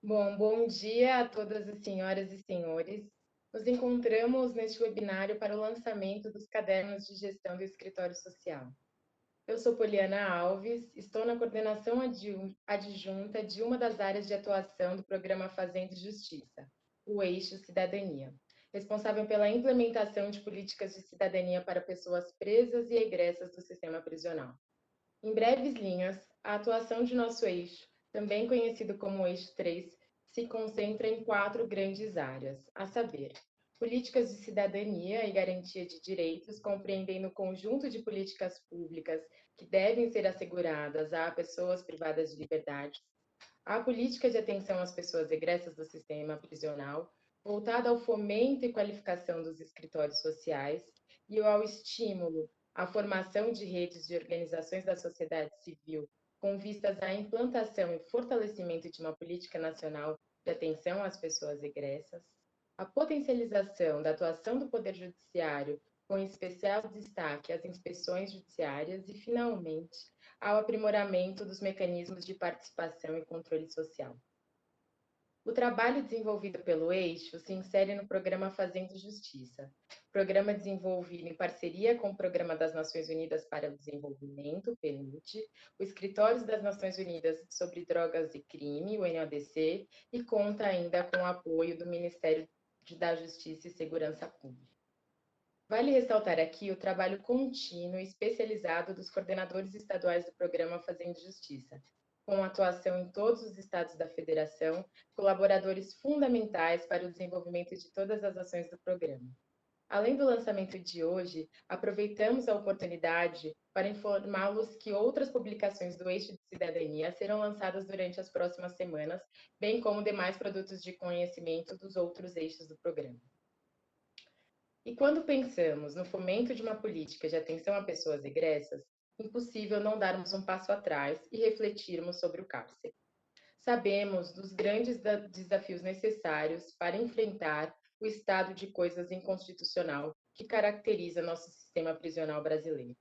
Bom dia a todas as senhoras e senhores. Nos encontramos neste webinário para o lançamento dos cadernos de gestão do escritório social. Eu sou Poliana Alves, estou na coordenação adjunta de uma das áreas de atuação do programa Fazenda e Justiça, o Eixo Cidadania, responsável pela implementação de políticas de cidadania para pessoas presas e egressas do sistema prisional. Em breves linhas, a atuação de nosso eixo, também conhecido como Eixo 3, se concentra em 4 grandes áreas, a saber, políticas de cidadania e garantia de direitos, compreendendo o conjunto de políticas públicas que devem ser asseguradas a pessoas privadas de liberdade, a política de atenção às pessoas egressas do sistema prisional, voltada ao fomento e qualificação dos escritórios sociais e ao estímulo à formação de redes de organizações da sociedade civil com vistas à implantação e fortalecimento de uma política nacional de atenção às pessoas egressas, a potencialização da atuação do Poder Judiciário, com especial destaque às inspeções judiciárias e, finalmente, ao aprimoramento dos mecanismos de participação e controle social. O trabalho desenvolvido pelo Eixo se insere no programa Fazenda e Justiça, programa desenvolvido em parceria com o Programa das Nações Unidas para o Desenvolvimento, PNUD, o Escritório das Nações Unidas sobre Drogas e Crime, o NODC, e conta ainda com o apoio do Ministério da Justiça e Segurança Pública. Vale ressaltar aqui o trabalho contínuo e especializado dos coordenadores estaduais do programa Fazenda e Justiça, com atuação em todos os estados da federação, colaboradores fundamentais para o desenvolvimento de todas as ações do programa. Além do lançamento de hoje, aproveitamos a oportunidade para informá-los que outras publicações do Eixo de Cidadania serão lançadas durante as próximas semanas, bem como demais produtos de conhecimento dos outros eixos do programa. E quando pensamos no fomento de uma política de atenção a pessoas egressas, impossível não darmos um passo atrás e refletirmos sobre o cárcere. Sabemos dos grandes desafios necessários para enfrentar o estado de coisas inconstitucional que caracteriza nosso sistema prisional brasileiro,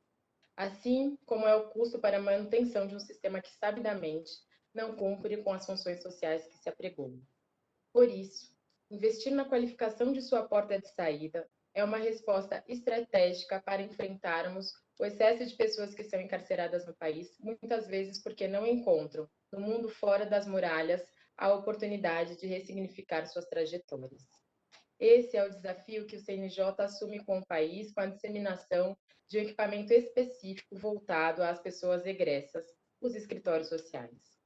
assim como é o custo para a manutenção de um sistema que sabidamente não cumpre com as funções sociais que se apregoam. Por isso, investir na qualificação de sua porta de saída é uma resposta estratégica para enfrentarmos o excesso de pessoas que são encarceradas no país, muitas vezes porque não encontram, no mundo fora das muralhas, a oportunidade de ressignificar suas trajetórias. Esse é o desafio que o CNJ assume com o país com a disseminação de um equipamento específico voltado às pessoas egressas, os escritórios sociais.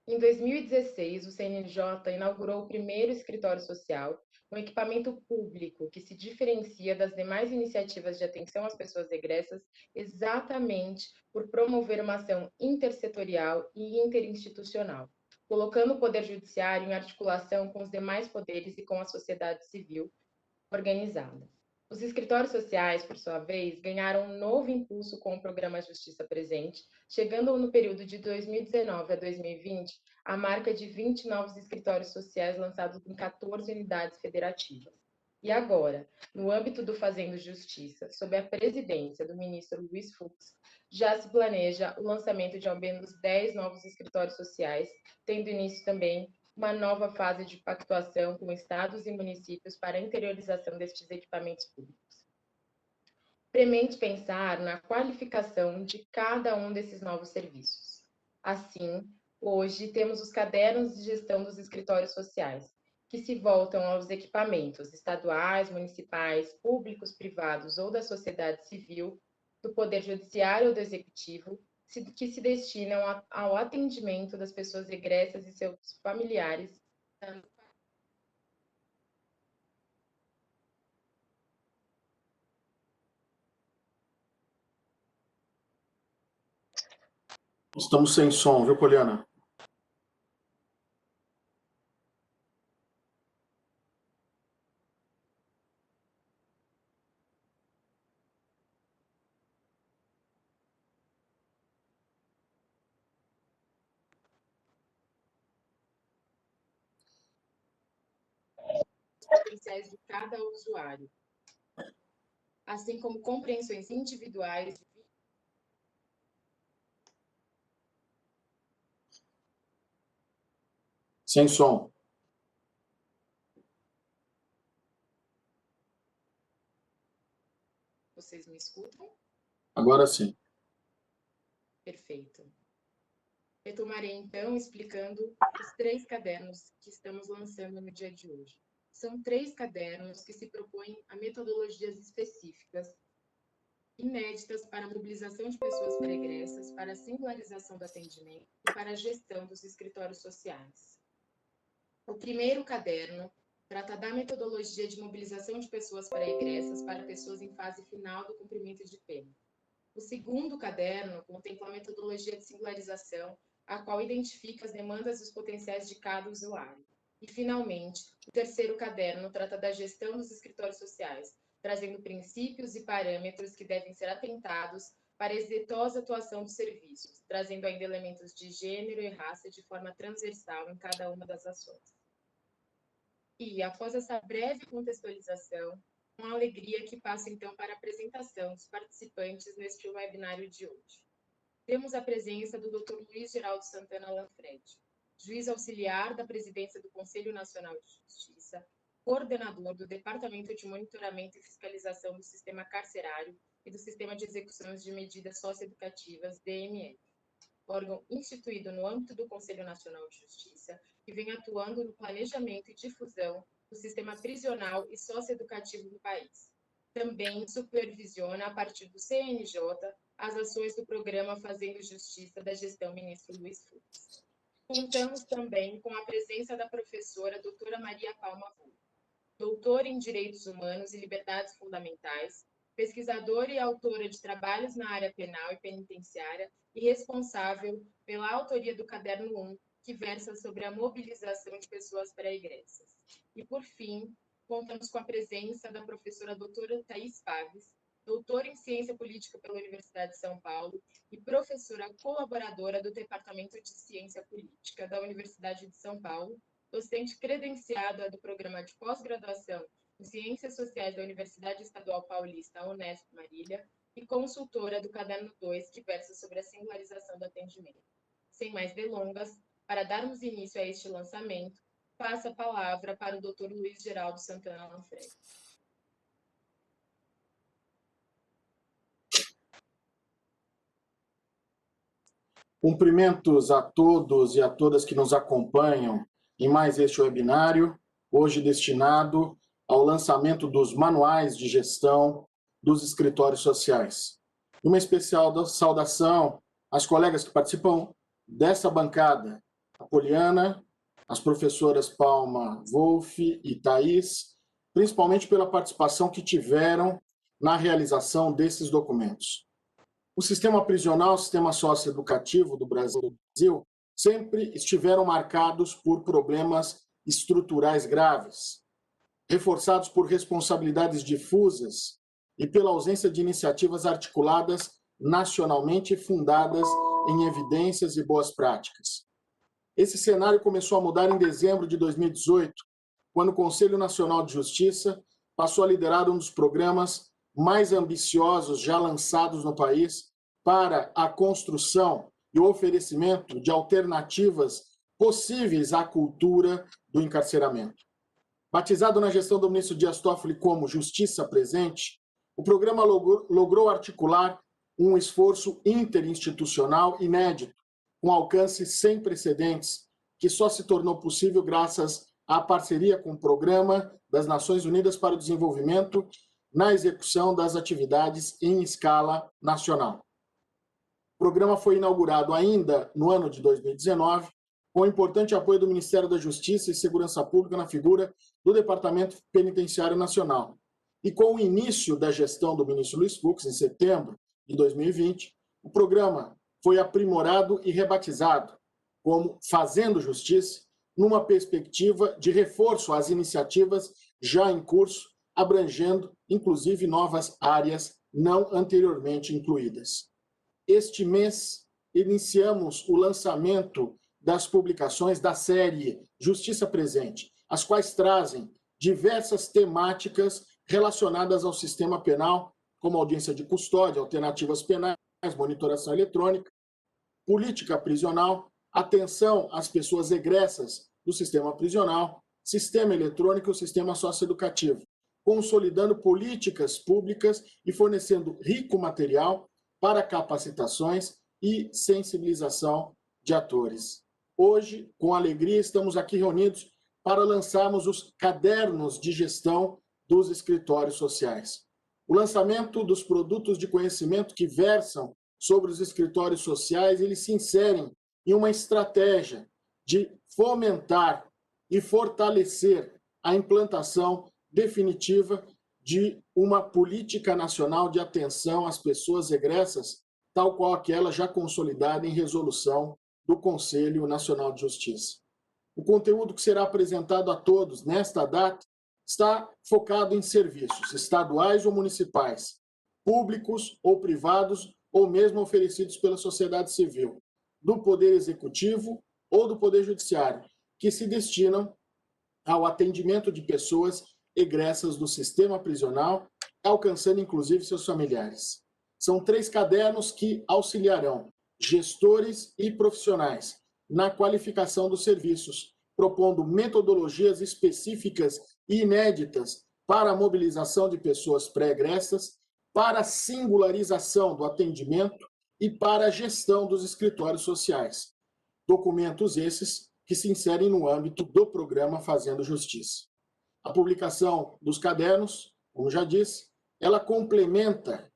Em 2016, o CNJ inaugurou o primeiro escritório social, um equipamento público que se diferencia das demais iniciativas de atenção às pessoas egressas exatamente por promover uma ação intersetorial e interinstitucional, colocando o Poder Judiciário em articulação com os demais poderes e com a sociedade civil organizada. Os escritórios sociais, por sua vez, ganharam um novo impulso com o programa Justiça Presente, chegando no período de 2019 a 2020 a marca de 20 novos escritórios sociais lançados em 14 unidades federativas. E agora, no âmbito do Fazendo Justiça, sob a presidência do ministro Luiz Fux, já se planeja o lançamento de ao menos 10 novos escritórios sociais, tendo início também uma nova fase de pactuação com estados e municípios para a interiorização destes equipamentos públicos. Premente pensar na qualificação de cada um desses novos serviços. Assim, hoje temos os cadernos de gestão dos escritórios sociais, que se voltam aos equipamentos estaduais, municipais, públicos, privados ou da sociedade civil, do Poder Judiciário ou do Executivo, que se destinam ao atendimento das pessoas egressas e seus familiares. Estamos sem som, viu, Poliana? Potenciais de cada usuário, assim como compreensões individuais. Sem som. Vocês me escutam? Agora sim. Perfeito. Retomarei, então, explicando os 3 cadernos que estamos lançando no dia de hoje. São 3 cadernos que se propõem a metodologias específicas, inéditas para a mobilização de pessoas pregressas, para a singularização do atendimento e para a gestão dos escritórios sociais. O primeiro caderno trata da metodologia de mobilização de pessoas pregressas para pessoas em fase final do cumprimento de pena. O segundo caderno contempla a metodologia de singularização, a qual identifica as demandas e os potenciais de cada usuário. E, finalmente, o terceiro caderno trata da gestão dos escritórios sociais, trazendo princípios e parâmetros que devem ser atentados para a exitosa atuação dos serviços, trazendo ainda elementos de gênero e raça de forma transversal em cada uma das ações. E, após essa breve contextualização, com alegria que passo então para a apresentação dos participantes neste webinário de hoje. Temos a presença do Dr. Luiz Geraldo Santana Lanfredi, juiz auxiliar da presidência do Conselho Nacional de Justiça, coordenador do Departamento de Monitoramento e Fiscalização do Sistema Carcerário e do Sistema de Execuções de Medidas Socioeducativas, DMF, órgão instituído no âmbito do Conselho Nacional de Justiça, que vem atuando no planejamento e difusão do sistema prisional e socioeducativo do país. Também supervisiona, a partir do CNJ, as ações do programa Fazendo Justiça da gestão ministro Luiz Fux. Contamos também com a presença da professora doutora Maria Palma Wolff, doutora em Direitos Humanos e Liberdades Fundamentais, pesquisadora e autora de trabalhos na área penal e penitenciária e responsável pela autoria do Caderno 1, que versa sobre a mobilização de pessoas pré-egressas. E, por fim, contamos com a presença da professora doutora Thaís Faves, doutora em Ciência Política pela Universidade de São Paulo e professora colaboradora do Departamento de Ciência Política da Universidade de São Paulo, docente credenciada do Programa de Pós-Graduação em Ciências Sociais da Universidade Estadual Paulista, Unesp Marília, e consultora do Caderno 2, que versa sobre a singularização do atendimento. Sem mais delongas, para darmos início a este lançamento, passo a palavra para o Dr. Luiz Geraldo Santana Lanfredi. Cumprimentos a todos e a todas que nos acompanham em mais este webinário, hoje destinado ao lançamento dos manuais de gestão dos escritórios sociais. Uma especial saudação às colegas que participam dessa bancada, a Poliana, as professoras Palma Wolff e Thaís, principalmente pela participação que tiveram na realização desses documentos. O sistema prisional, o sistema socioeducativo do Brasil, sempre estiveram marcados por problemas estruturais graves, reforçados por responsabilidades difusas e pela ausência de iniciativas articuladas nacionalmente e fundadas em evidências e boas práticas. Esse cenário começou a mudar em dezembro de 2018, quando o Conselho Nacional de Justiça passou a liderar um dos programas mais ambiciosos já lançados no país para a construção e o oferecimento de alternativas possíveis à cultura do encarceramento. Batizado na gestão do ministro Dias Toffoli como Justiça Presente, o programa logrou articular um esforço interinstitucional inédito, com alcance sem precedentes, que só se tornou possível graças à parceria com o Programa das Nações Unidas para o Desenvolvimento na execução das atividades em escala nacional. O programa foi inaugurado ainda no ano de 2019, com o importante apoio do Ministério da Justiça e Segurança Pública na figura do Departamento Penitenciário Nacional. E com o início da gestão do ministro Luiz Fux, em setembro de 2020, o programa foi aprimorado e rebatizado como Fazendo Justiça, numa perspectiva de reforço às iniciativas já em curso, abrangendo, inclusive, novas áreas não anteriormente incluídas. Este mês, iniciamos o lançamento das publicações da série Justiça Presente, as quais trazem diversas temáticas relacionadas ao sistema penal, como audiência de custódia, alternativas penais, monitoração eletrônica, política prisional, atenção às pessoas egressas do sistema prisional, sistema eletrônico e o sistema socioeducativo, consolidando políticas públicas e fornecendo rico material para capacitações e sensibilização de atores. Hoje, com alegria, estamos aqui reunidos para lançarmos os cadernos de gestão dos escritórios sociais. O lançamento dos produtos de conhecimento que versam sobre os escritórios sociais, eles se inserem em uma estratégia de fomentar e fortalecer a implantação definitiva de uma política nacional de atenção às pessoas egressas, tal qual aquela já consolidada em resolução do Conselho Nacional de Justiça. O conteúdo que será apresentado a todos nesta data está focado em serviços estaduais ou municipais, públicos ou privados, ou mesmo oferecidos pela sociedade civil, do Poder Executivo ou do Poder Judiciário, que se destinam ao atendimento de pessoas egressas do sistema prisional, alcançando inclusive seus familiares. São 3 cadernos que auxiliarão gestores e profissionais na qualificação dos serviços, propondo metodologias específicas e inéditas para a mobilização de pessoas pré-egressas, para a singularização do atendimento e para a gestão dos escritórios sociais. Documentos esses que se inserem no âmbito do programa Fazendo Justiça. A publicação dos cadernos, como já disse, ela complementa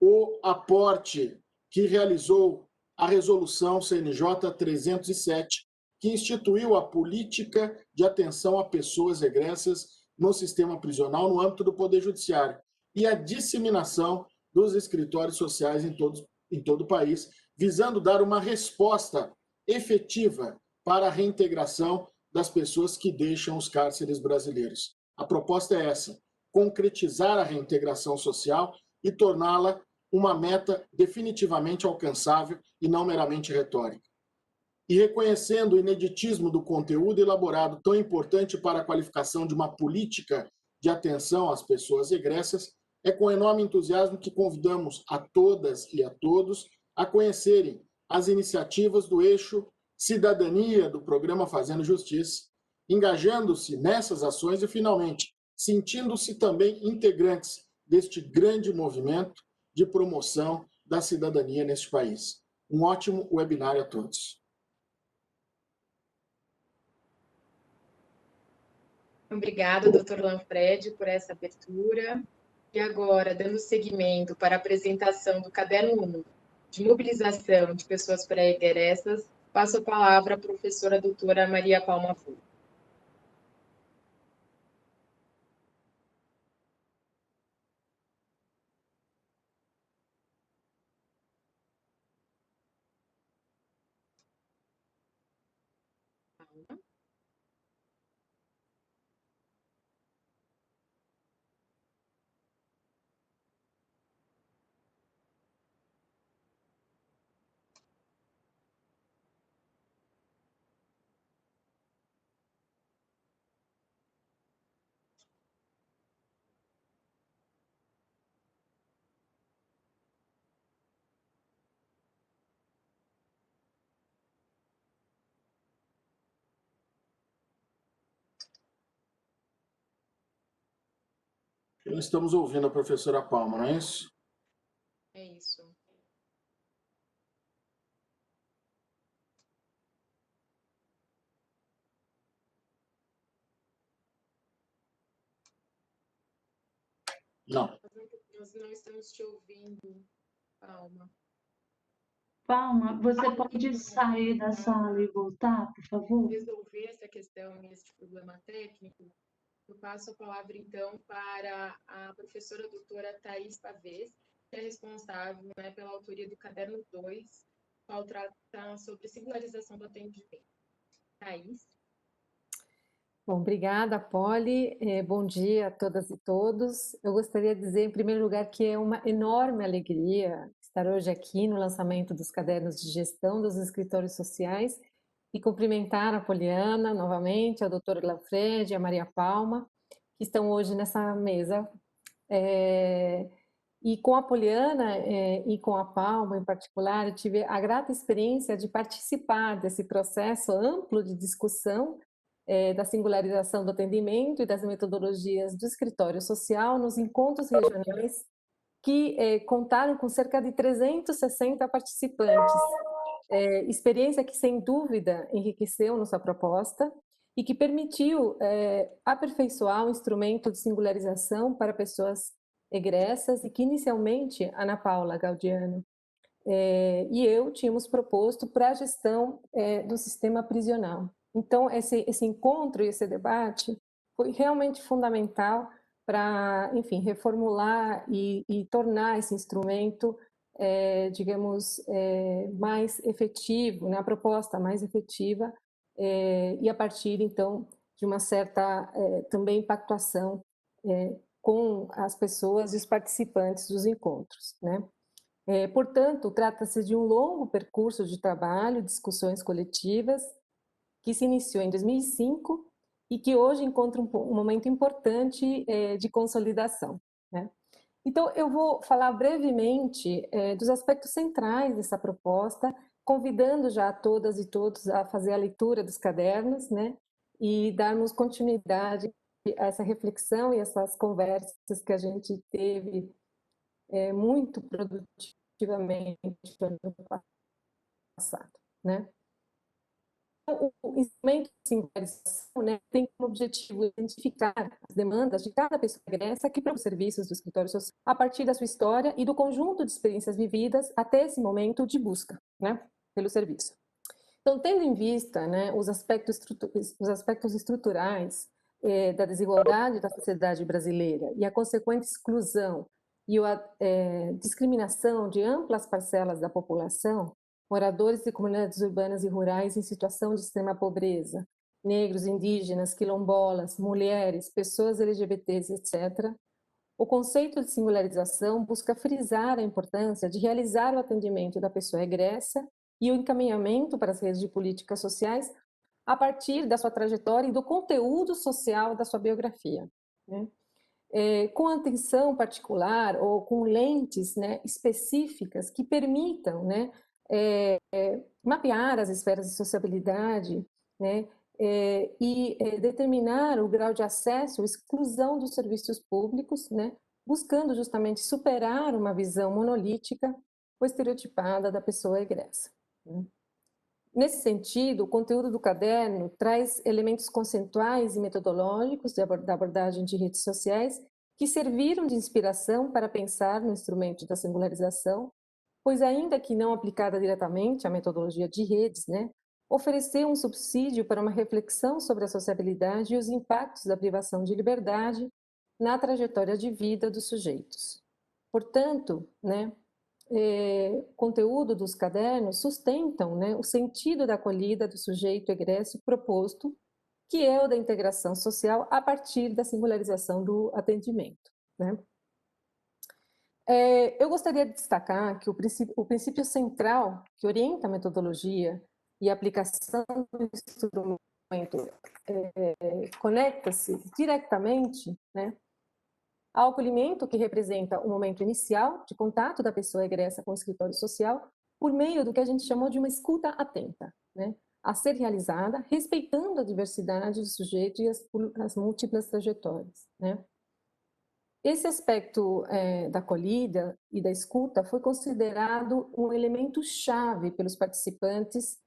o aporte que realizou a Resolução CNJ 307, que instituiu a política de atenção a pessoas egressas no sistema prisional no âmbito do Poder Judiciário e a disseminação dos escritórios sociais em todo o país, visando dar uma resposta efetiva para a reintegração das pessoas que deixam os cárceres brasileiros. A proposta é essa: concretizar a reintegração social e torná-la uma meta definitivamente alcançável e não meramente retórica. E reconhecendo o ineditismo do conteúdo elaborado tão importante para a qualificação de uma política de atenção às pessoas egressas, é com enorme entusiasmo que convidamos a todas e a todos a conhecerem as iniciativas do eixo Cidadania do programa Fazendo Justiça, engajando-se nessas ações e, finalmente, sentindo-se também integrantes deste grande movimento de promoção da cidadania neste país. Um ótimo webinário a todos. Obrigada, doutor Lanfredi, por essa abertura. E agora, dando seguimento para a apresentação do Caderno 1, de mobilização de pessoas pré-egressas, passo a palavra à professora doutora Maria Palma Fu. Estamos ouvindo a professora Palma, não é isso? É isso. Não. Nós não estamos te ouvindo, Palma. Palma, você pode sair da sala e voltar, por favor? Resolver essa questão, esse problema técnico, eu passo a palavra, então, para a professora doutora Thais Pavês, que é responsável, né, pela autoria do Caderno 2, qual trata sobre singularização do atendimento. Thais? Bom, obrigada, Poli. Bom dia a todas e todos. Eu gostaria de dizer, em primeiro lugar, que é uma enorme alegria estar hoje aqui no lançamento dos cadernos de gestão dos escritórios sociais e cumprimentar a Poliana novamente, a doutora Lanfredi, a Maria Palma, que estão hoje nessa mesa. E com a Poliana e com a Palma, em particular, eu tive a grata experiência de participar desse processo amplo de discussão da singularização do atendimento e das metodologias do escritório social nos encontros regionais que contaram com cerca de 360 participantes. Experiência que, sem dúvida, enriqueceu nossa proposta e que permitiu aperfeiçoar o instrumento de singularização para pessoas egressas e que, inicialmente, Ana Paula Gaudiano e eu tínhamos proposto para a gestão do sistema prisional. Então, esse encontro e esse debate foi realmente fundamental para, enfim, reformular e tornar esse instrumento, digamos, mais efetivo, né, a proposta mais efetiva, e a partir, então, de uma certa também pactuação com as pessoas e os participantes dos encontros, né? Portanto, trata-se de um longo percurso de trabalho, discussões coletivas, que se iniciou em 2005 e que hoje encontra um momento importante de consolidação, né? Então, eu vou falar brevemente dos aspectos centrais dessa proposta, convidando já a todas e todos a fazer a leitura dos cadernos, né? E darmos continuidade a essa reflexão e essas conversas que a gente teve muito produtivamente no ano passado, né? O instrumento de singularização, né, tem como objetivo identificar as demandas de cada pessoa egressa que procura os serviços do escritório social a partir da sua história e do conjunto de experiências vividas até esse momento de busca, né, pelo serviço. Então, tendo em vista, né, os aspectos estruturais da desigualdade da sociedade brasileira e a consequente exclusão e a discriminação de amplas parcelas da população, moradores de comunidades urbanas e rurais em situação de extrema pobreza, negros, indígenas, quilombolas, mulheres, pessoas LGBTs, etc., o conceito de singularização busca frisar a importância de realizar o atendimento da pessoa egressa e o encaminhamento para as redes de políticas sociais a partir da sua trajetória e do conteúdo social da sua biografia, né? Com atenção particular ou com lentes, né, específicas que permitam, né, mapear as esferas de sociabilidade, né, e determinar o grau de acesso ou exclusão dos serviços públicos, né, buscando justamente superar uma visão monolítica ou estereotipada da pessoa egressa, né? Nesse sentido, o conteúdo do caderno traz elementos conceituais e metodológicos da abordagem de redes sociais que serviram de inspiração para pensar no instrumento da singularização, pois ainda que não aplicada diretamente à metodologia de redes, né, ofereceu um subsídio para uma reflexão sobre a sociabilidade e os impactos da privação de liberdade na trajetória de vida dos sujeitos. Portanto, né, conteúdo dos cadernos sustentam, né, o sentido da acolhida do sujeito egresso proposto, que é o da integração social a partir da singularização do atendimento, né? Eu gostaria de destacar que o princípio central que orienta a metodologia e a aplicação do instrumento conecta-se diretamente, né, ao acolhimento que representa o momento inicial de contato da pessoa egressa com o escritório social por meio do que a gente chamou de uma escuta atenta, né, a ser realizada respeitando a diversidade do sujeito e as múltiplas trajetórias, né. Esse aspecto da acolhida e da escuta foi considerado um elemento chave pelos participantes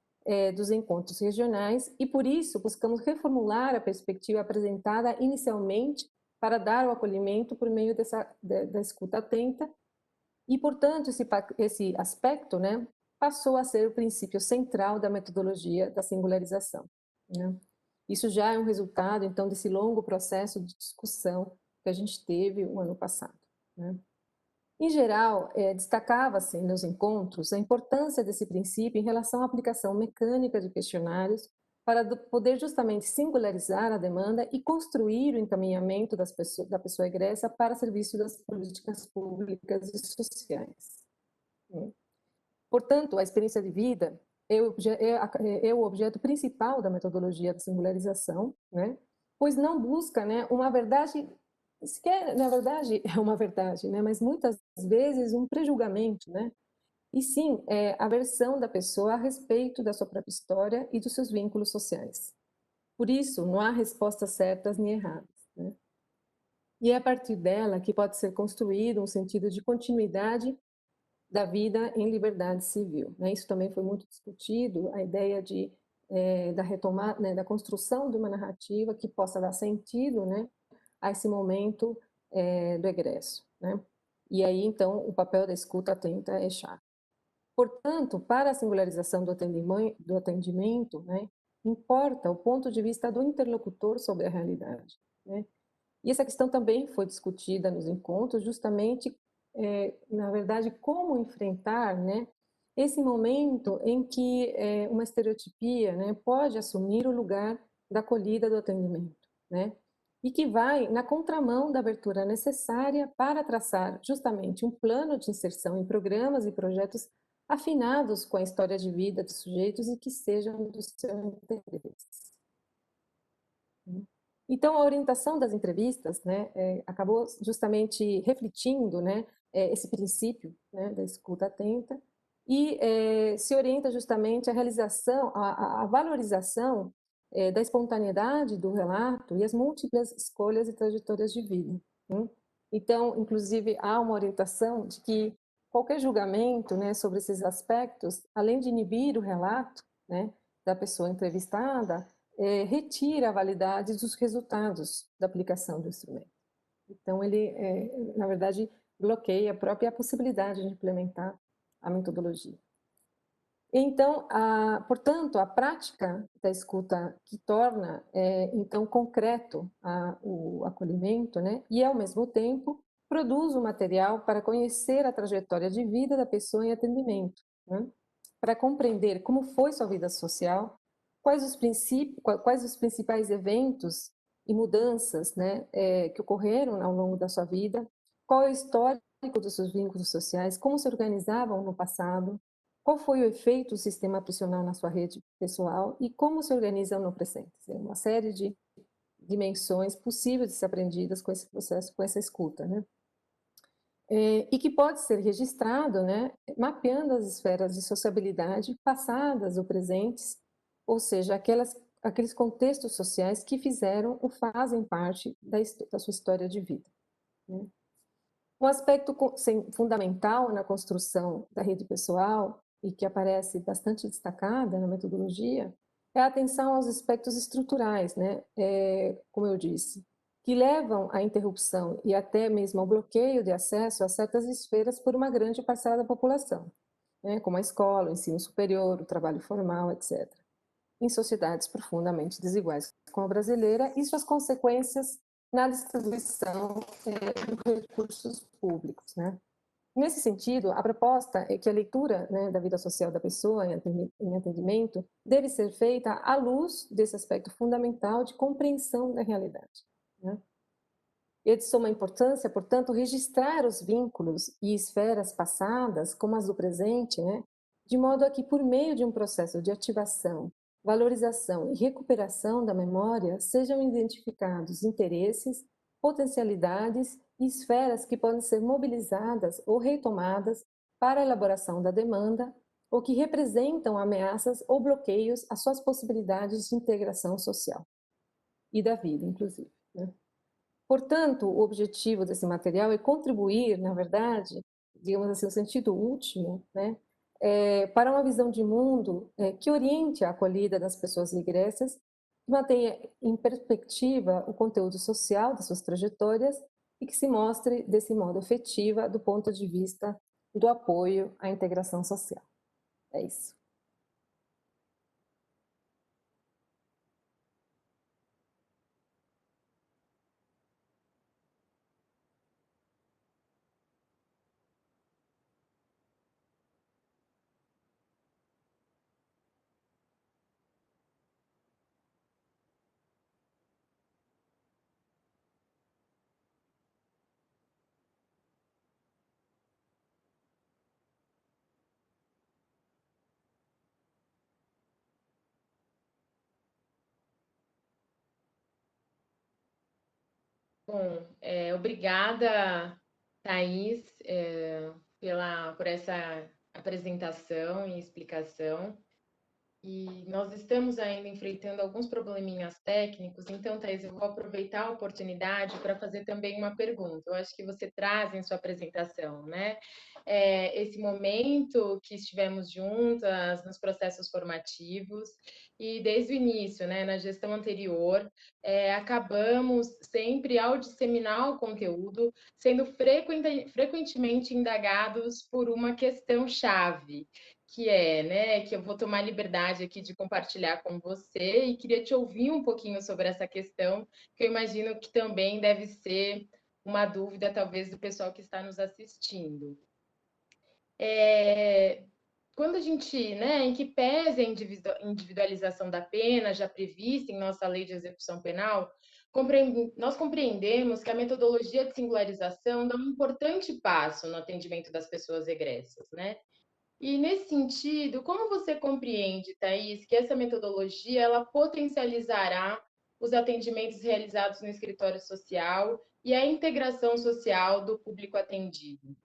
dos encontros regionais e, por isso, buscamos reformular a perspectiva apresentada inicialmente para dar o acolhimento por meio da escuta atenta e, portanto, esse aspecto, né, passou a ser o princípio central da metodologia da singularização, né? Isso já é um resultado, então, desse longo processo de discussão que a gente teve o ano passado, né? Em geral, destacava-se nos encontros a importância desse princípio em relação à aplicação mecânica de questionários para poder justamente singularizar a demanda e construir o encaminhamento da pessoa egressa para serviço das políticas públicas e sociais, né? Portanto, a experiência de vida é o objeto principal da metodologia da singularização, né? Pois não busca, né, uma verdade, sequer, na verdade, é uma verdade, né, mas muitas vezes um prejulgamento, né? E sim, a versão da pessoa a respeito da sua própria história e dos seus vínculos sociais. Por isso, não há respostas certas nem erradas, né? E é a partir dela que pode ser construído um sentido de continuidade da vida em liberdade civil, né? Isso também foi muito discutido, a ideia da retomada, né, da construção de uma narrativa que possa dar sentido, né, a esse momento do egresso, né? E aí, então, o papel da escuta atenta é chave. Portanto, para a singularização do atendimento, né, importa o ponto de vista do interlocutor sobre a realidade, né? E essa questão também foi discutida nos encontros, justamente, na verdade, como enfrentar, né, esse momento em que uma estereotipia, né, pode assumir o lugar da acolhida do atendimento, né? E que vai na contramão da abertura necessária para traçar justamente um plano de inserção em programas e projetos afinados com a história de vida dos sujeitos e que sejam do seu interesse. Então, a orientação das entrevistas, né, acabou justamente refletindo, né, esse princípio, né, da escuta atenta e se orienta justamente à realização, à valorização da espontaneidade do relato e as múltiplas escolhas e trajetórias de vida, né? Então, inclusive, há uma orientação de que qualquer julgamento, né, sobre esses aspectos, além de inibir o relato, né, da pessoa entrevistada, retira a validade dos resultados da aplicação do instrumento. Então, ele, na verdade, bloqueia a própria possibilidade de implementar a metodologia. Então, portanto, a prática da escuta que torna, então, concreto o acolhimento, né, e, ao mesmo tempo, produz o material para conhecer a trajetória de vida da pessoa em atendimento, né, para compreender como foi sua vida social, quais os principais eventos e mudanças, né, que ocorreram ao longo da sua vida, qual é o histórico dos seus vínculos sociais, como se organizavam no passado, qual foi o efeito do sistema prisional na sua rede pessoal e como se organizam no presente. Uma série de dimensões possíveis de ser aprendidas com esse processo, com essa escuta, né? E que pode ser registrado, né, mapeando as esferas de sociabilidade passadas ou presentes, ou seja, aqueles contextos sociais que fizeram ou fazem parte da sua história de vida, né? Um aspecto fundamental na construção da rede pessoal e que aparece bastante destacada na metodologia é a atenção aos aspectos estruturais, né? Como eu disse, que levam à interrupção e até mesmo ao bloqueio de acesso a certas esferas por uma grande parcela da população, né? Como a escola, o ensino superior, o trabalho formal, etc. Em sociedades profundamente desiguais como a brasileira e suas consequências na distribuição de recursos públicos, né? Nesse sentido, a proposta é que a leitura, né, da vida social da pessoa em atendimento deve ser feita à luz desse aspecto fundamental de compreensão da realidade, né? É de suma importância, portanto, registrar os vínculos e esferas passadas, como as do presente, né, de modo a que, por meio de um processo de ativação, valorização e recuperação da memória, sejam identificados interesses, potencialidades e esferas que podem ser mobilizadas ou retomadas para a elaboração da demanda ou que representam ameaças ou bloqueios às suas possibilidades de integração social e da vida, inclusive, né? Portanto, o objetivo desse material é contribuir, na verdade, digamos assim, no sentido último, né, para uma visão de mundo que oriente a acolhida das pessoas regressas, que mantenha em perspectiva o conteúdo social das suas trajetórias e que se mostre desse modo efetiva do ponto de vista do apoio à integração social. É isso. Bom, obrigada, Thaís, por essa apresentação e explicação. E nós estamos ainda enfrentando alguns probleminhas técnicos, então, Thaís, eu vou aproveitar a oportunidade para fazer também uma pergunta. Eu acho que você traz em sua apresentação, né? Esse momento que estivemos juntas nos processos formativos e desde o início, né, na gestão anterior, acabamos sempre, ao disseminar o conteúdo, sendo frequentemente indagados por uma questão-chave, que é, né, que eu vou tomar liberdade aqui de compartilhar com você e queria te ouvir um pouquinho sobre essa questão, que eu imagino que também deve ser uma dúvida, talvez, do pessoal que está nos assistindo. Quando a gente, né, em que pese a individualização da pena, já prevista em nossa lei de execução penal, nós compreendemos que a metodologia de singularização dá um importante passo no atendimento das pessoas regressas, né? E nesse sentido, como você compreende, Thaís, que essa metodologia ela potencializará os atendimentos realizados no escritório social e a integração social do público atendido?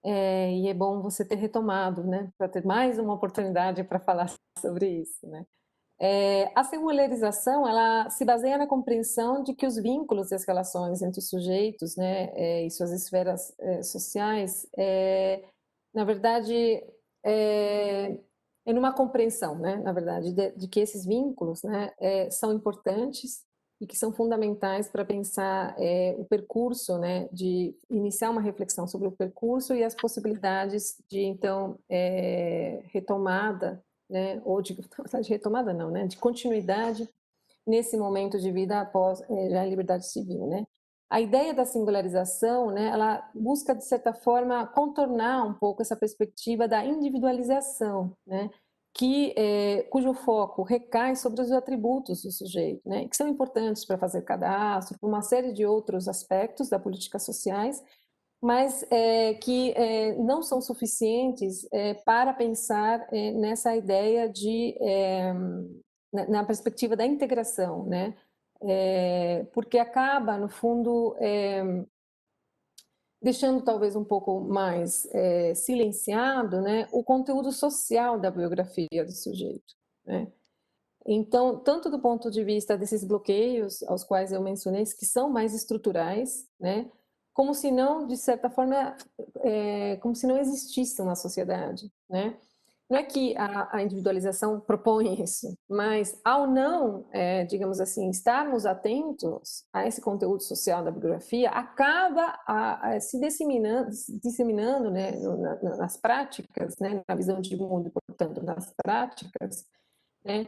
E é bom você ter retomado, né, para ter mais uma oportunidade para falar sobre isso, né? A singularização, ela se baseia na compreensão de que os vínculos e as relações entre os sujeitos, né, e suas esferas sociais, na verdade, é numa compreensão, né, na verdade, de que esses vínculos, né, são importantes e que são fundamentais para pensar o percurso, né, de iniciar uma reflexão sobre o percurso e as possibilidades de, então, retomada, né, ou de retomada não, né, de continuidade nesse momento de vida após já a liberdade civil, né. A ideia da singularização, né, ela busca, de certa forma, contornar um pouco essa perspectiva da individualização, né, cujo foco recai sobre os atributos do sujeito, né, que são importantes para fazer cadastro, por uma série de outros aspectos da política sociais, mas que não são suficientes para pensar nessa ideia de na perspectiva da integração, né? Porque acaba, no fundo, deixando talvez um pouco mais silenciado, né, o conteúdo social da biografia do sujeito, né? Então, tanto do ponto de vista desses bloqueios aos quais eu mencionei, que são mais estruturais, né, como se não, de certa forma, como se não existisse uma sociedade, né? Não é que a individualização propõe isso, mas ao não, digamos assim, estarmos atentos a esse conteúdo social da biografia, acaba se disseminando, né, nas práticas, né, na visão de mundo, portanto, nas práticas, né,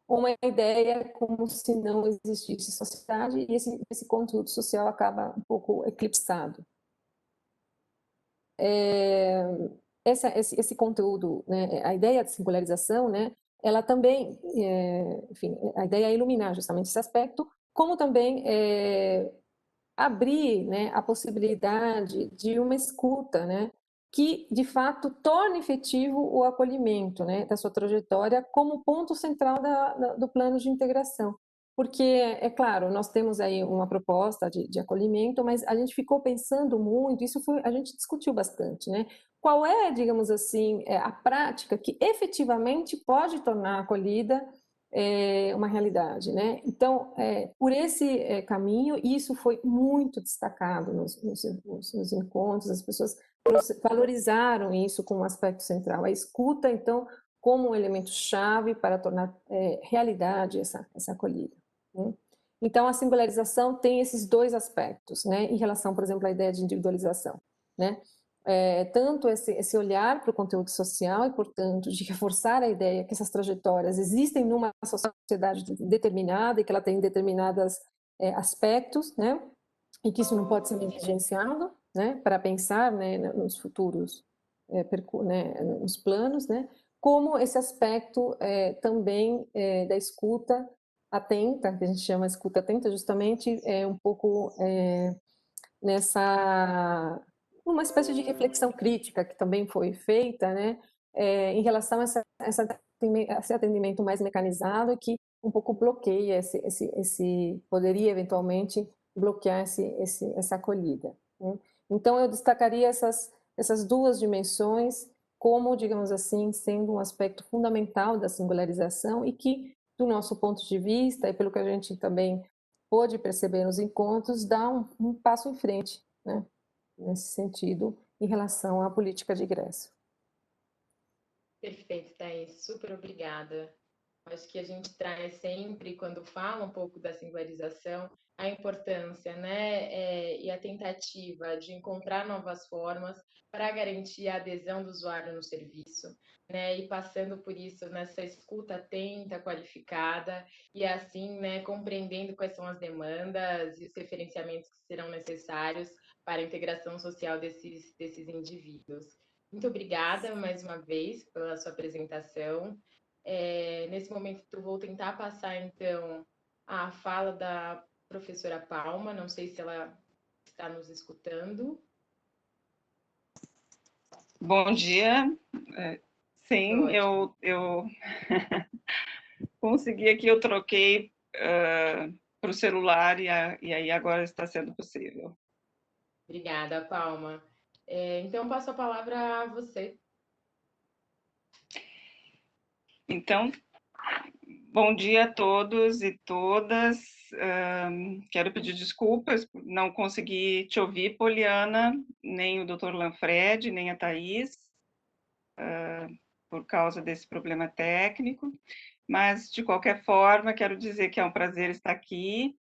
uma ideia como se não existisse sociedade e esse conteúdo social acaba um pouco eclipsado. Esse conteúdo, né, a ideia de singularização, né, ela também, enfim, a ideia é iluminar justamente esse aspecto, como também abrir, né, a possibilidade de uma escuta, né, que de fato torne efetivo o acolhimento, né, da sua trajetória como ponto central do plano de integração. Porque, é claro, nós temos aí uma proposta de acolhimento, mas a gente ficou pensando muito, a gente discutiu bastante, né? Qual é, digamos assim, a prática que efetivamente pode tornar a acolhida uma realidade, né? Então, por esse caminho, isso foi muito destacado nos encontros, as pessoas valorizaram isso como um aspecto central. A escuta, então, como um elemento chave para tornar realidade essa acolhida, né? Então, a singularização tem esses dois aspectos, né? Em relação, por exemplo, à ideia de individualização, né? Tanto esse olhar para o conteúdo social e, portanto, de reforçar a ideia que essas trajetórias existem numa sociedade determinada e que ela tem determinados aspectos, né? E que isso não pode ser negligenciado, né? Para pensar, né, nos futuros, né, nos planos, né? Como esse aspecto também da escuta atenta, que a gente chama escuta atenta, justamente um pouco uma espécie de reflexão crítica que também foi feita, né, em relação a esse atendimento mais mecanizado que um pouco bloqueia poderia eventualmente bloquear essa acolhida, né? Então, eu destacaria essas duas dimensões como, digamos assim, sendo um aspecto fundamental da singularização e que, do nosso ponto de vista, e pelo que a gente também pôde perceber nos encontros, dá um passo em frente, né, nesse sentido, em relação à política de ingresso. Perfeito, Thaís. Super obrigada. Acho que a gente traz sempre, quando fala um pouco da singularização, a importância, né, e a tentativa de encontrar novas formas para garantir a adesão do usuário no serviço, né, e passando por isso nessa escuta atenta, qualificada, e assim, né, compreendendo quais são as demandas e os referenciamentos que serão necessários para a integração social desses indivíduos. Muito obrigada mais uma vez pela sua apresentação. Nesse momento, eu vou tentar passar, então, a fala da professora Palma, não sei se ela está nos escutando. Bom dia. Sim, eu consegui aqui, eu troquei para o celular e aí agora está sendo possível. Obrigada, Palma. Então, passo a palavra a você. Então, bom dia a todos e todas. Quero pedir desculpas por não conseguir te ouvir, Poliana, nem o Dr. Lanfred, nem a Thaís, por causa desse problema técnico. Mas, de qualquer forma, quero dizer que é um prazer estar aqui,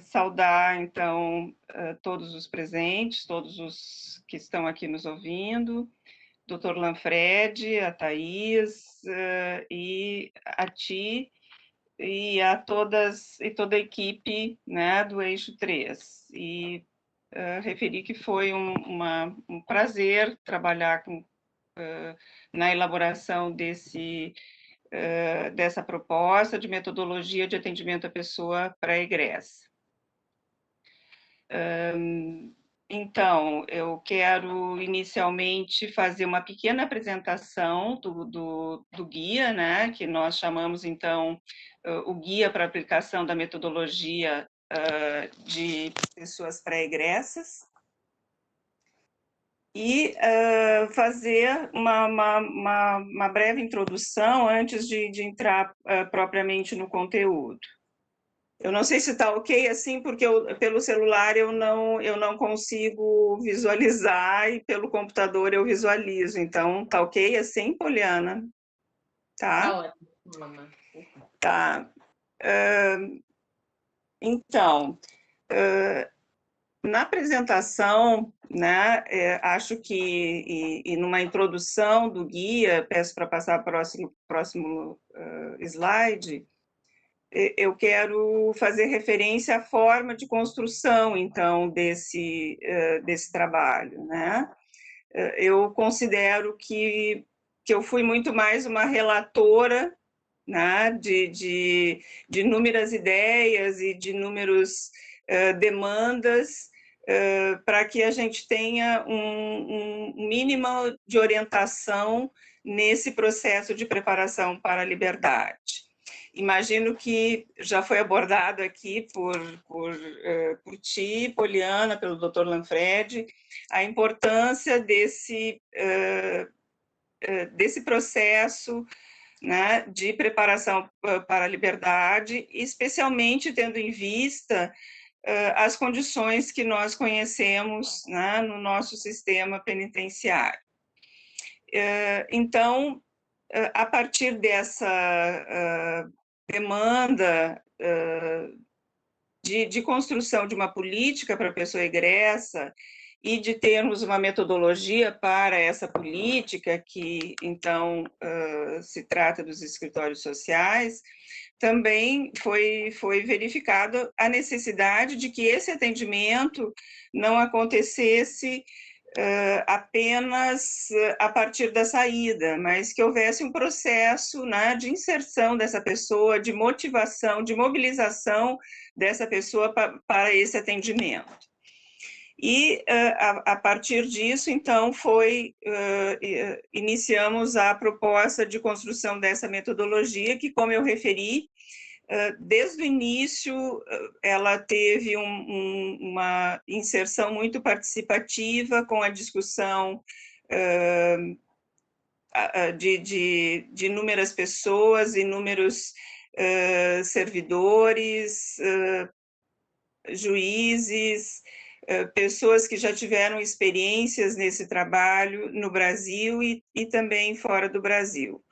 saudar, então, todos os presentes, todos os que estão aqui nos ouvindo, Dr. Lanfred, a Thaís, e a ti, e a todas, e toda a equipe, né, do Eixo 3. E referi que foi um prazer trabalhar na elaboração dessa proposta de metodologia de atendimento à pessoa pré-egressa. Então, eu quero inicialmente fazer uma pequena apresentação do guia, né, que nós chamamos, então, o Guia para a Aplicação da Metodologia de Pessoas Pré-egressas, e fazer uma breve introdução antes de entrar propriamente no conteúdo. Eu não sei se está ok assim, porque pelo celular eu não consigo visualizar e pelo computador eu visualizo. Então, está ok assim, Poliana? Tá? Ótimo, Palma. Tá. Então, na apresentação, né, acho que, e numa introdução do guia, peço para passar para o próximo slide, eu quero fazer referência à forma de construção, então, desse trabalho, né? Eu considero que eu fui muito mais uma relatora, né, de inúmeras ideias e de inúmeras demandas, para que a gente tenha um mínimo de orientação nesse processo de preparação para a liberdade. Imagino que já foi abordado aqui por ti, Poliana, pelo Dr. Lanfred, a importância desse processo, né, de preparação para a liberdade, especialmente tendo em vista as condições que nós conhecemos, né, no nosso sistema penitenciário. Então, a partir dessa demanda de construção de uma política para a pessoa egressa e de termos uma metodologia para essa política, que, então, se trata dos escritórios sociais, também foi verificada a necessidade de que esse atendimento não acontecesse apenas a partir da saída, mas que houvesse um processo, né, de inserção dessa pessoa, de motivação, de mobilização dessa pessoa para esse atendimento. E, a partir disso, então, iniciamos a proposta de construção dessa metodologia, que, como eu referi, Desde o início, ela teve uma inserção muito participativa com a discussão de inúmeras pessoas, inúmeros servidores, juízes, pessoas que já tiveram experiências nesse trabalho no Brasil e também fora do Brasil.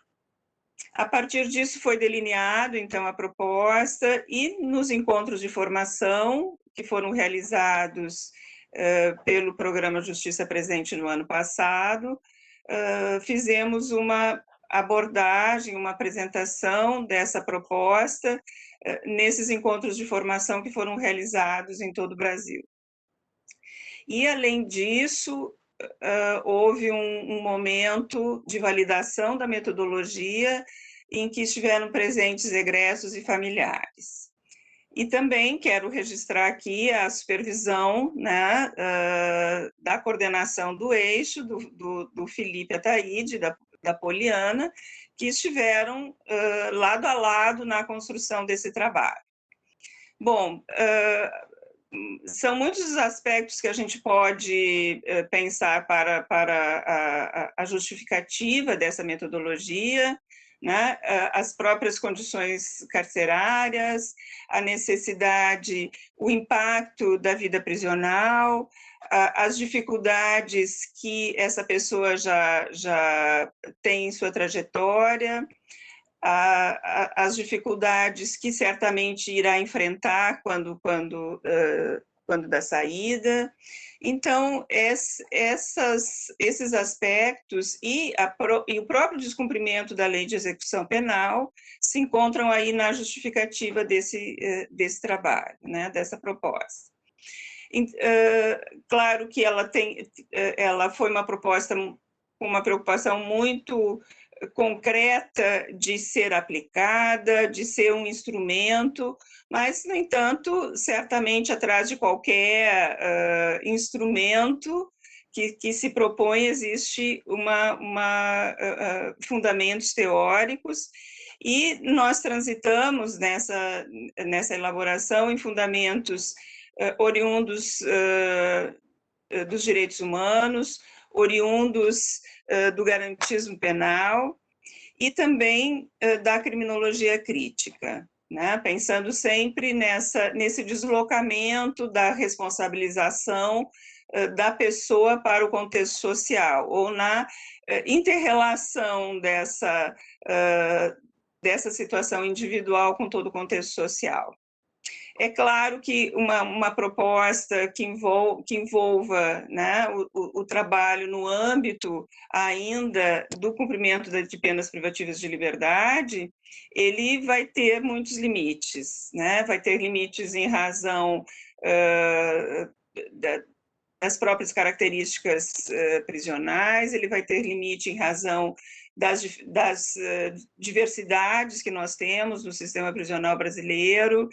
A partir disso foi delineado, então, a proposta, e nos encontros de formação, que foram realizados pelo Programa Justiça Presente no ano passado, fizemos uma abordagem, uma apresentação dessa proposta nesses encontros de formação que foram realizados em todo o Brasil. E, além disso, houve um momento de validação da metodologia em que estiveram presentes egressos e familiares. E também quero registrar aqui a supervisão, né, da coordenação do eixo, do Felipe Ataíde, da Poliana, que estiveram lado a lado na construção desse trabalho. Bom, são muitos os aspectos que a gente pode pensar para a justificativa dessa metodologia, né? As próprias condições carcerárias, a necessidade, o impacto da vida prisional, as dificuldades que essa pessoa já tem em sua trajetória, as dificuldades que certamente irá enfrentar quando da saída. Então, esses aspectos e o próprio descumprimento da lei de execução penal se encontram aí na justificativa desse trabalho, né, dessa proposta. Claro que ela foi uma proposta com uma preocupação muito concreta de ser aplicada, de ser um instrumento, mas, no entanto, certamente atrás de qualquer instrumento que se propõe existe fundamentos teóricos, e nós transitamos nessa elaboração em fundamentos oriundos dos direitos humanos, oriundos do garantismo penal e também da criminologia crítica, né? Pensando sempre nesse deslocamento da responsabilização da pessoa para o contexto social, ou na inter-relação dessa situação individual com todo o contexto social. É claro que uma proposta que envolva, né, o trabalho no âmbito ainda do cumprimento de penas privativas de liberdade, ele vai ter muitos limites, né? Vai ter limites em razão das próprias características prisionais, ele vai ter limite em razão das diversidades que nós temos no sistema prisional brasileiro,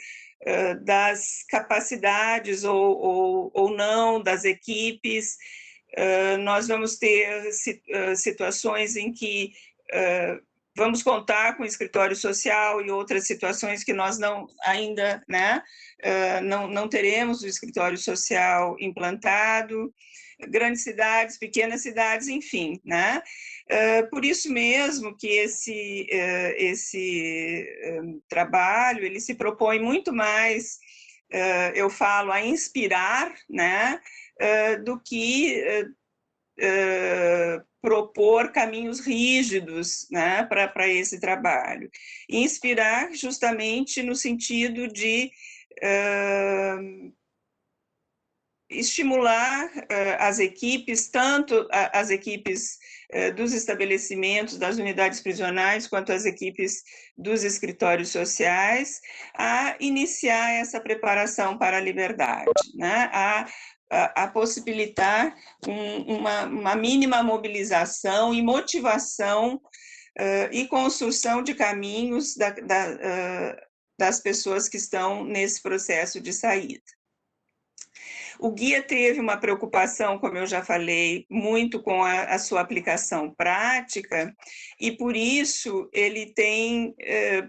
das capacidades ou não das equipes. Nós vamos ter situações em que vamos contar com o escritório social e outras situações que nós ainda, né, não teremos o escritório social implantado, grandes cidades, pequenas cidades, enfim, né? Por isso mesmo que esse trabalho, ele se propõe muito mais, eu falo, a inspirar, né, do que propor caminhos rígidos, né, para esse trabalho. Inspirar justamente no sentido de estimular as equipes, tanto as equipes dos estabelecimentos, das unidades prisionais, quanto as equipes dos escritórios sociais, a iniciar essa preparação para a liberdade, né? A possibilitar uma mínima mobilização e motivação e construção de caminhos das pessoas que estão nesse processo de saída. O guia teve uma preocupação, como eu já falei, muito com a sua aplicação prática, e por isso ele tem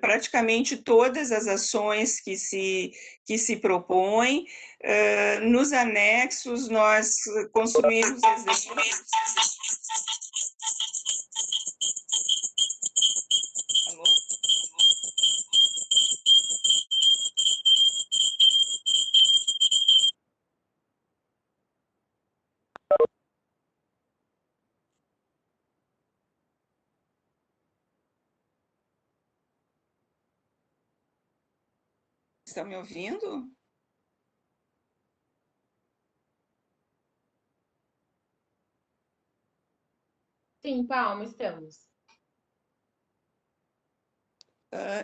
praticamente todas as ações que se propõem. Nos anexos, nós construímos exemplos. Alô? Estão me ouvindo? Sim, Palma, estamos.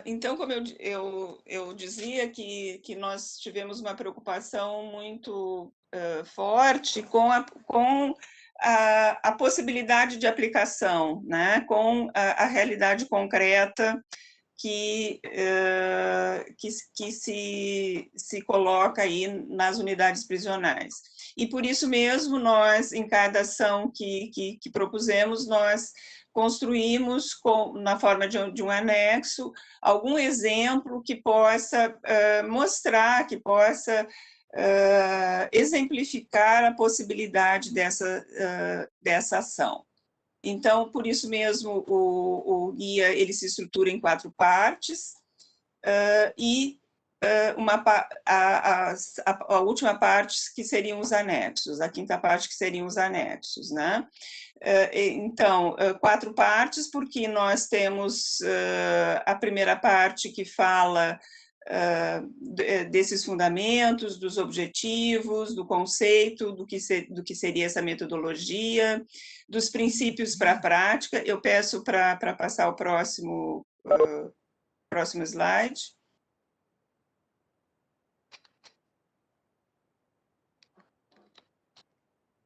Então, como eu dizia que nós tivemos uma preocupação muito forte com a possibilidade de aplicação, né, com a realidade concreta que se coloca aí nas unidades prisionais. E por isso mesmo, nós, em cada ação que propusemos, nós construímos, na forma de um anexo, algum exemplo que possa mostrar, que possa exemplificar a possibilidade dessa ação. Então, por isso mesmo, o guia ele se estrutura em 4 partes, e a última parte que seriam os anexos, a 5ª parte que seriam os anexos, né? Então, 4 partes, porque nós temos a primeira parte que fala desses fundamentos, dos objetivos, do conceito, do que seria essa metodologia, dos princípios para a prática. Eu peço para passar o próximo slide.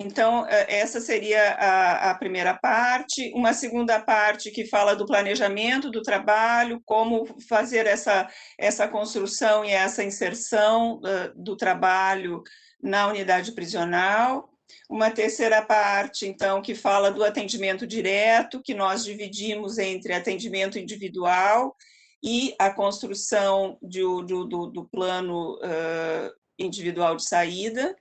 Então, essa seria a primeira parte. Uma segunda parte que fala do planejamento do trabalho, como fazer essa construção e essa inserção do trabalho na unidade prisional. Uma terceira parte, então, que fala do atendimento direto, que nós dividimos entre atendimento individual e a construção do plano individual de saída.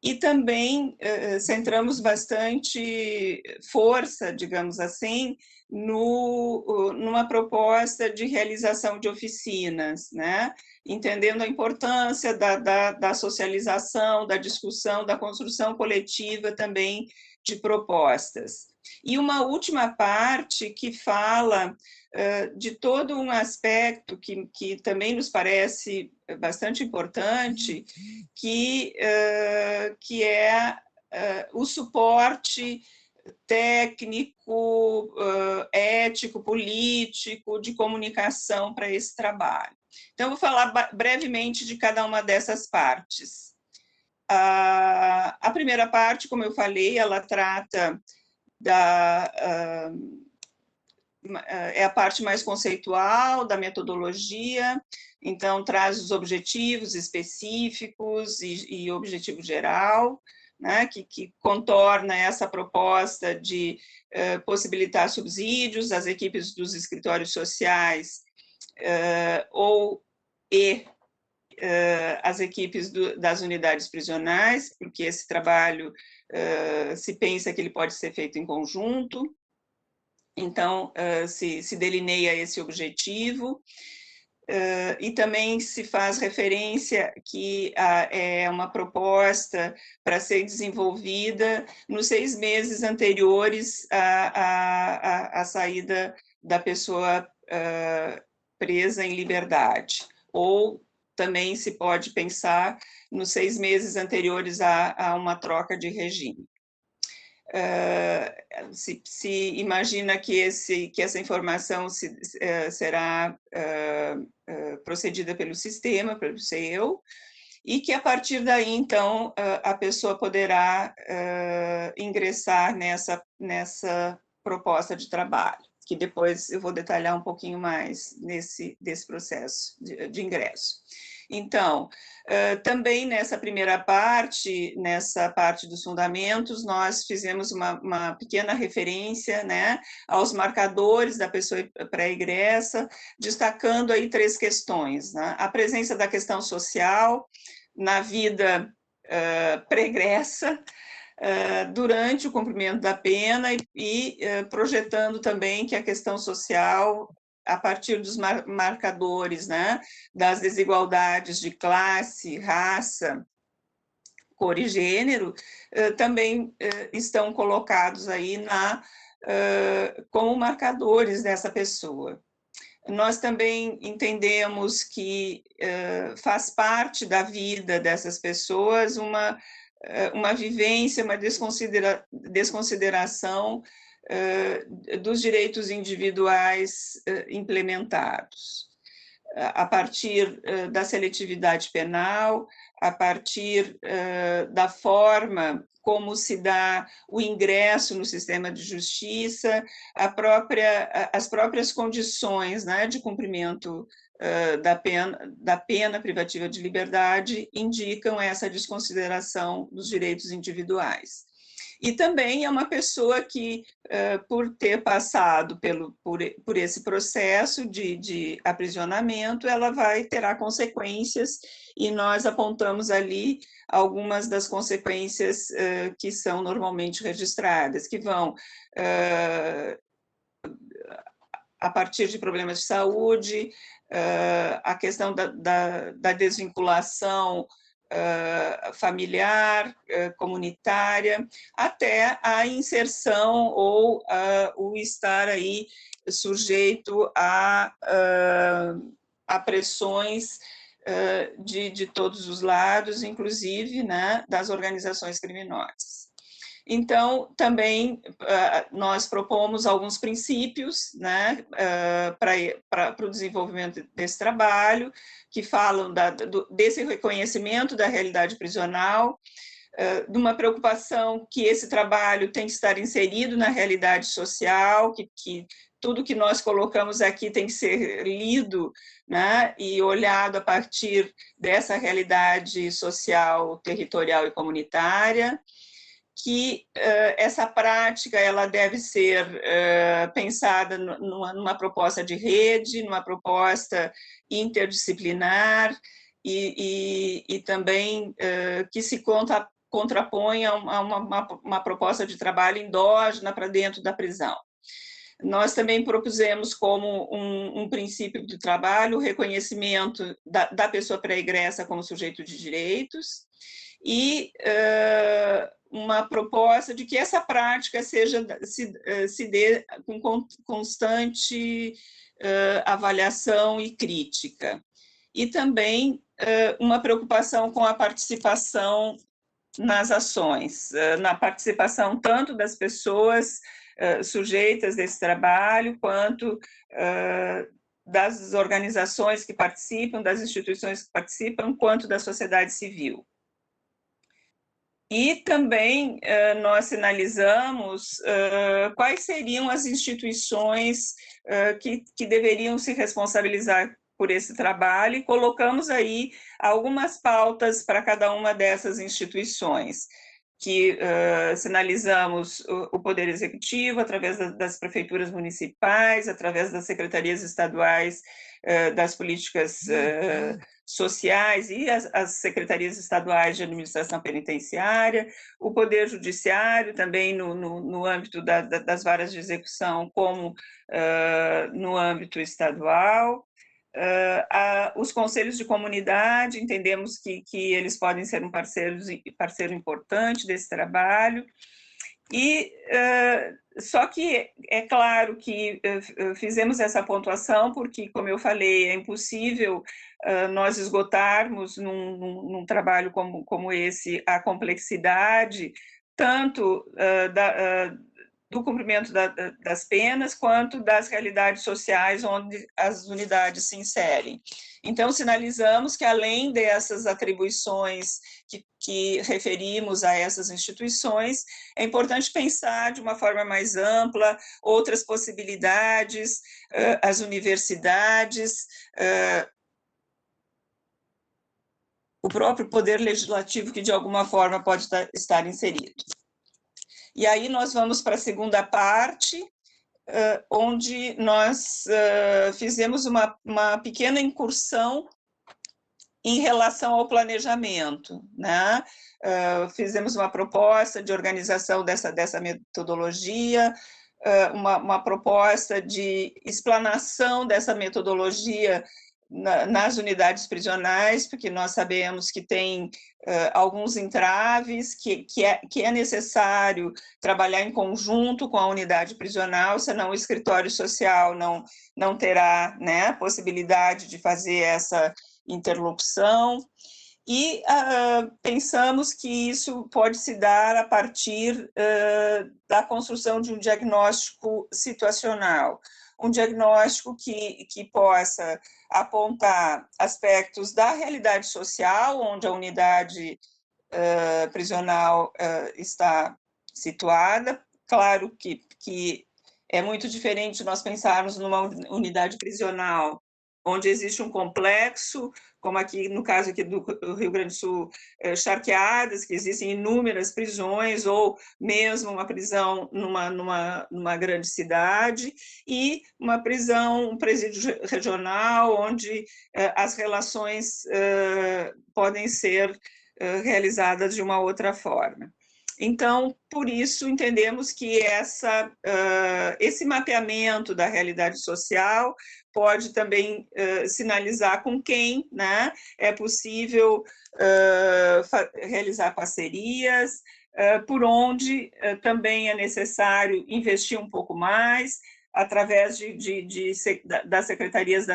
E também centramos bastante força, digamos assim, numa proposta de realização de oficinas, né? Entendendo a importância da socialização, da discussão, da construção coletiva também de propostas. E uma última parte que fala de todo um aspecto que também nos parece bastante importante, que é o suporte técnico, ético, político, de comunicação para esse trabalho. Então, eu vou falar brevemente de cada uma dessas partes. A primeira parte, como eu falei, ela trata é a parte mais conceitual da metodologia, então traz os objetivos específicos e objetivo geral, né, que contorna essa proposta de possibilitar subsídios às equipes dos escritórios sociais as equipes das unidades prisionais, porque esse trabalho se pensa que ele pode ser feito em conjunto. Então, se delineia esse objetivo, e também se faz referência que é uma proposta para ser desenvolvida nos 6 meses anteriores à saída da pessoa presa em liberdade, ou também se pode pensar nos 6 meses anteriores a uma troca de regime. Se imagina que essa informação será procedida pelo sistema, pelo CEU, e que a partir daí, então, a pessoa poderá ingressar nessa proposta de trabalho, que depois eu vou detalhar um pouquinho mais desse processo de ingresso. Então, também nessa primeira parte, nessa parte dos fundamentos, nós fizemos uma pequena referência, né, aos marcadores da pessoa pré-egressa, destacando aí 3 questões, né? A presença da questão social na vida pregressa, durante o cumprimento da pena e projetando também que a questão social, a partir dos marcadores, né, das desigualdades de classe, raça, cor e gênero, também estão colocados aí como marcadores dessa pessoa. Nós também entendemos que faz parte da vida dessas pessoas uma vivência, uma desconsideração dos direitos individuais implementados, a partir da seletividade penal, a partir da forma como se dá o ingresso no sistema de justiça, as próprias condições, né, de cumprimento da pena privativa de liberdade indicam essa desconsideração dos direitos individuais. E também é uma pessoa que, por ter passado por esse processo de aprisionamento, ela terá consequências, e nós apontamos ali algumas das consequências que são normalmente registradas, que vão a partir de problemas de saúde, a questão da desvinculação familiar, comunitária, até a inserção ou o estar aí sujeito a pressões de todos os lados, inclusive, né, das organizações criminosas. Então, também nós propomos alguns princípios, né, para o desenvolvimento desse trabalho, que falam desse reconhecimento da realidade prisional, de uma preocupação que esse trabalho tem que estar inserido na realidade social, que tudo que nós colocamos aqui tem que ser lido, né, e olhado a partir dessa realidade social, territorial e comunitária, que essa prática ela deve ser pensada numa proposta de rede, numa proposta interdisciplinar e também que se contrapõe a uma proposta de trabalho endógena para dentro da prisão. Nós também propusemos como um princípio do trabalho o reconhecimento da pessoa pré-egressa como sujeito de direitos e uma proposta de que essa prática se dê com constante avaliação e crítica. E também uma preocupação com a participação nas ações, na participação tanto das pessoas sujeitas desse trabalho, quanto das organizações que participam, das instituições que participam, quanto da sociedade civil. E também nós sinalizamos quais seriam as instituições que deveriam se responsabilizar por esse trabalho, e colocamos aí algumas pautas para cada uma dessas instituições, que sinalizamos o Poder Executivo, através das prefeituras municipais, através das secretarias estaduais das políticas sociais e as secretarias estaduais de administração penitenciária, o Poder Judiciário também no âmbito das varas de execução, como no âmbito estadual, os conselhos de comunidade, entendemos que eles podem ser um parceiro importante desse trabalho, e só que é claro que fizemos essa pontuação porque, como eu falei, é impossível nós esgotarmos num trabalho como esse a complexidade tanto do cumprimento das penas, quanto das realidades sociais onde as unidades se inserem. Então, sinalizamos que, além dessas atribuições que referimos a essas instituições, é importante pensar de uma forma mais ampla outras possibilidades, as universidades, o próprio poder legislativo que, de alguma forma, pode estar inserido. E aí nós vamos para a segunda parte, onde nós fizemos uma pequena incursão em relação ao planejamento, né? Fizemos uma proposta de organização dessa metodologia, uma proposta de explanação dessa metodologia nas unidades prisionais, porque nós sabemos que tem alguns entraves, que é necessário trabalhar em conjunto com a unidade prisional, senão o escritório social não terá, né, possibilidade de fazer essa interlocução, e pensamos que isso pode se dar a partir da construção de um diagnóstico situacional, um diagnóstico que possa apontar aspectos da realidade social, onde a unidade prisional está situada. Claro que é muito diferente nós pensarmos numa unidade prisional onde existe um complexo, como aqui no caso aqui do Rio Grande do Sul, charqueadas, que existem inúmeras prisões, ou mesmo uma prisão numa grande cidade, e uma prisão, um presídio regional, onde as relações podem ser realizadas de uma outra forma. Então, por isso, entendemos que esse mapeamento da realidade social pode também sinalizar com quem, né, é possível realizar parcerias, por onde também é necessário investir um pouco mais, através das secretarias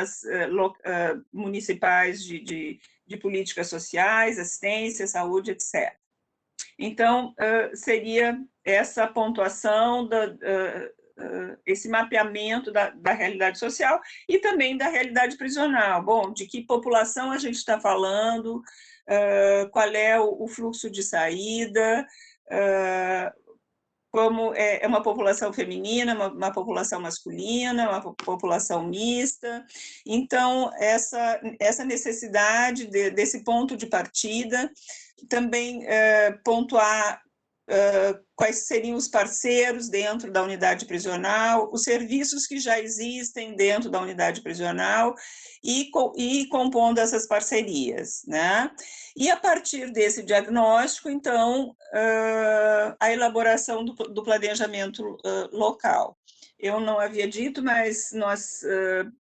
municipais de políticas sociais, assistência, saúde, etc. Então, seria essa pontuação, esse mapeamento da realidade social e também da realidade prisional. Bom, de que população a gente está falando, qual é o fluxo de saída, como é uma população feminina, uma população masculina, uma população mista. Então, essa necessidade desse ponto de partida, também pontuar quais seriam os parceiros dentro da unidade prisional, os serviços que já existem dentro da unidade prisional e compondo essas parcerias, né? E a partir desse diagnóstico, então, a elaboração do planejamento local. Eu não havia dito, mas nós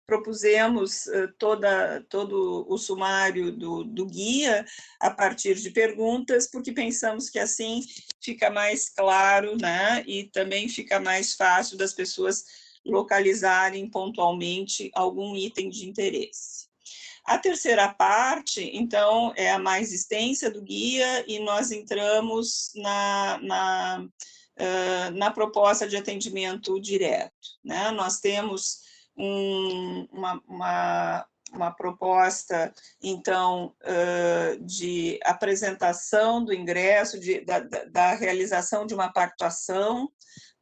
propusemos todo o sumário do guia a partir de perguntas, porque pensamos que assim fica mais claro, né? E também fica mais fácil das pessoas localizarem pontualmente algum item de interesse. A terceira parte, então, é a mais extensa do guia, e nós entramos na proposta de atendimento direto, né? Nós temos uma proposta, então, de apresentação do ingresso, da realização de uma pactuação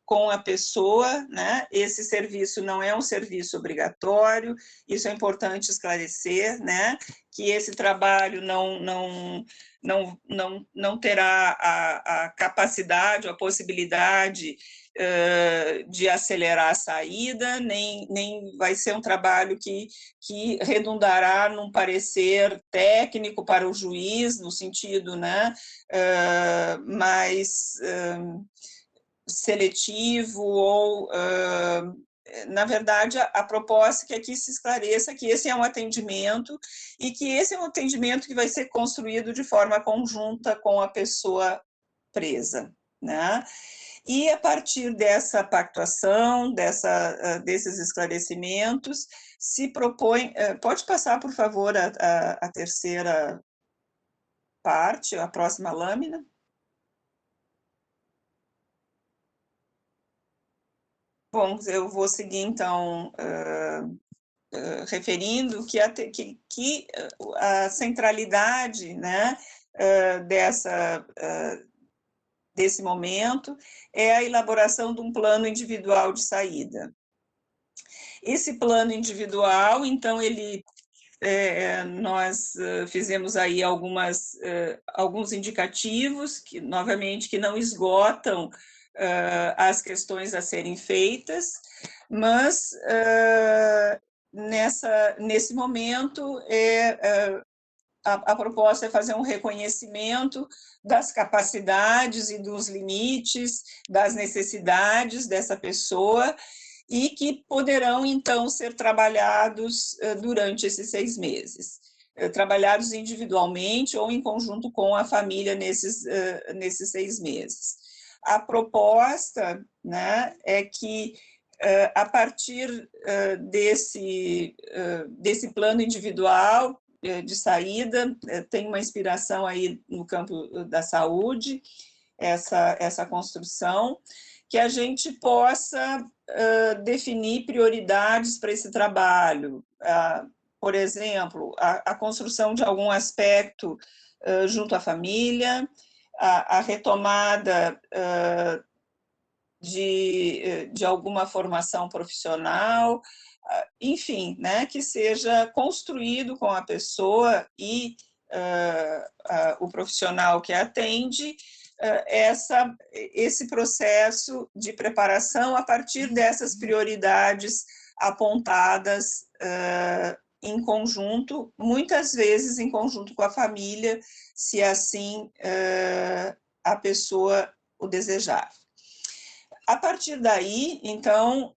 com a pessoa, né? Esse serviço não é um serviço obrigatório, isso é importante esclarecer, né? Que esse trabalho não terá a capacidade, a possibilidade de acelerar a saída, nem vai ser um trabalho que redundará num parecer técnico para o juiz, no sentido, né, mais seletivo, ou, na verdade, a proposta é que aqui se esclareça que esse é um atendimento, e que esse é um atendimento que vai ser construído de forma conjunta com a pessoa presa, né? E a partir dessa pactuação, desses esclarecimentos, se propõe... Pode passar, por favor, a terceira parte, a próxima lâmina. Bom, eu vou seguir, então, referindo que a centralidade, né, desse momento é a elaboração de um plano individual de saída. Esse plano individual, então, ele nós fizemos aí alguns indicativos, que, novamente, que não esgotam as questões a serem feitas, mas nesse momento a proposta é fazer um reconhecimento das capacidades e dos limites, das necessidades dessa pessoa, e que poderão, então, ser trabalhados durante esses 6 meses, trabalhados individualmente ou em conjunto com a família nesses 6 meses. A proposta, né, é que, a partir desse plano individual de saída, tem uma inspiração aí no campo da saúde, essa construção, que a gente possa definir prioridades para esse trabalho. Por exemplo, a construção de algum aspecto junto à família, a retomada de alguma formação profissional, enfim, né, que seja construído com a pessoa e o profissional que atende, esse processo de preparação a partir dessas prioridades apontadas em conjunto, muitas vezes em conjunto com a família, se assim a pessoa o desejar. A partir daí, então,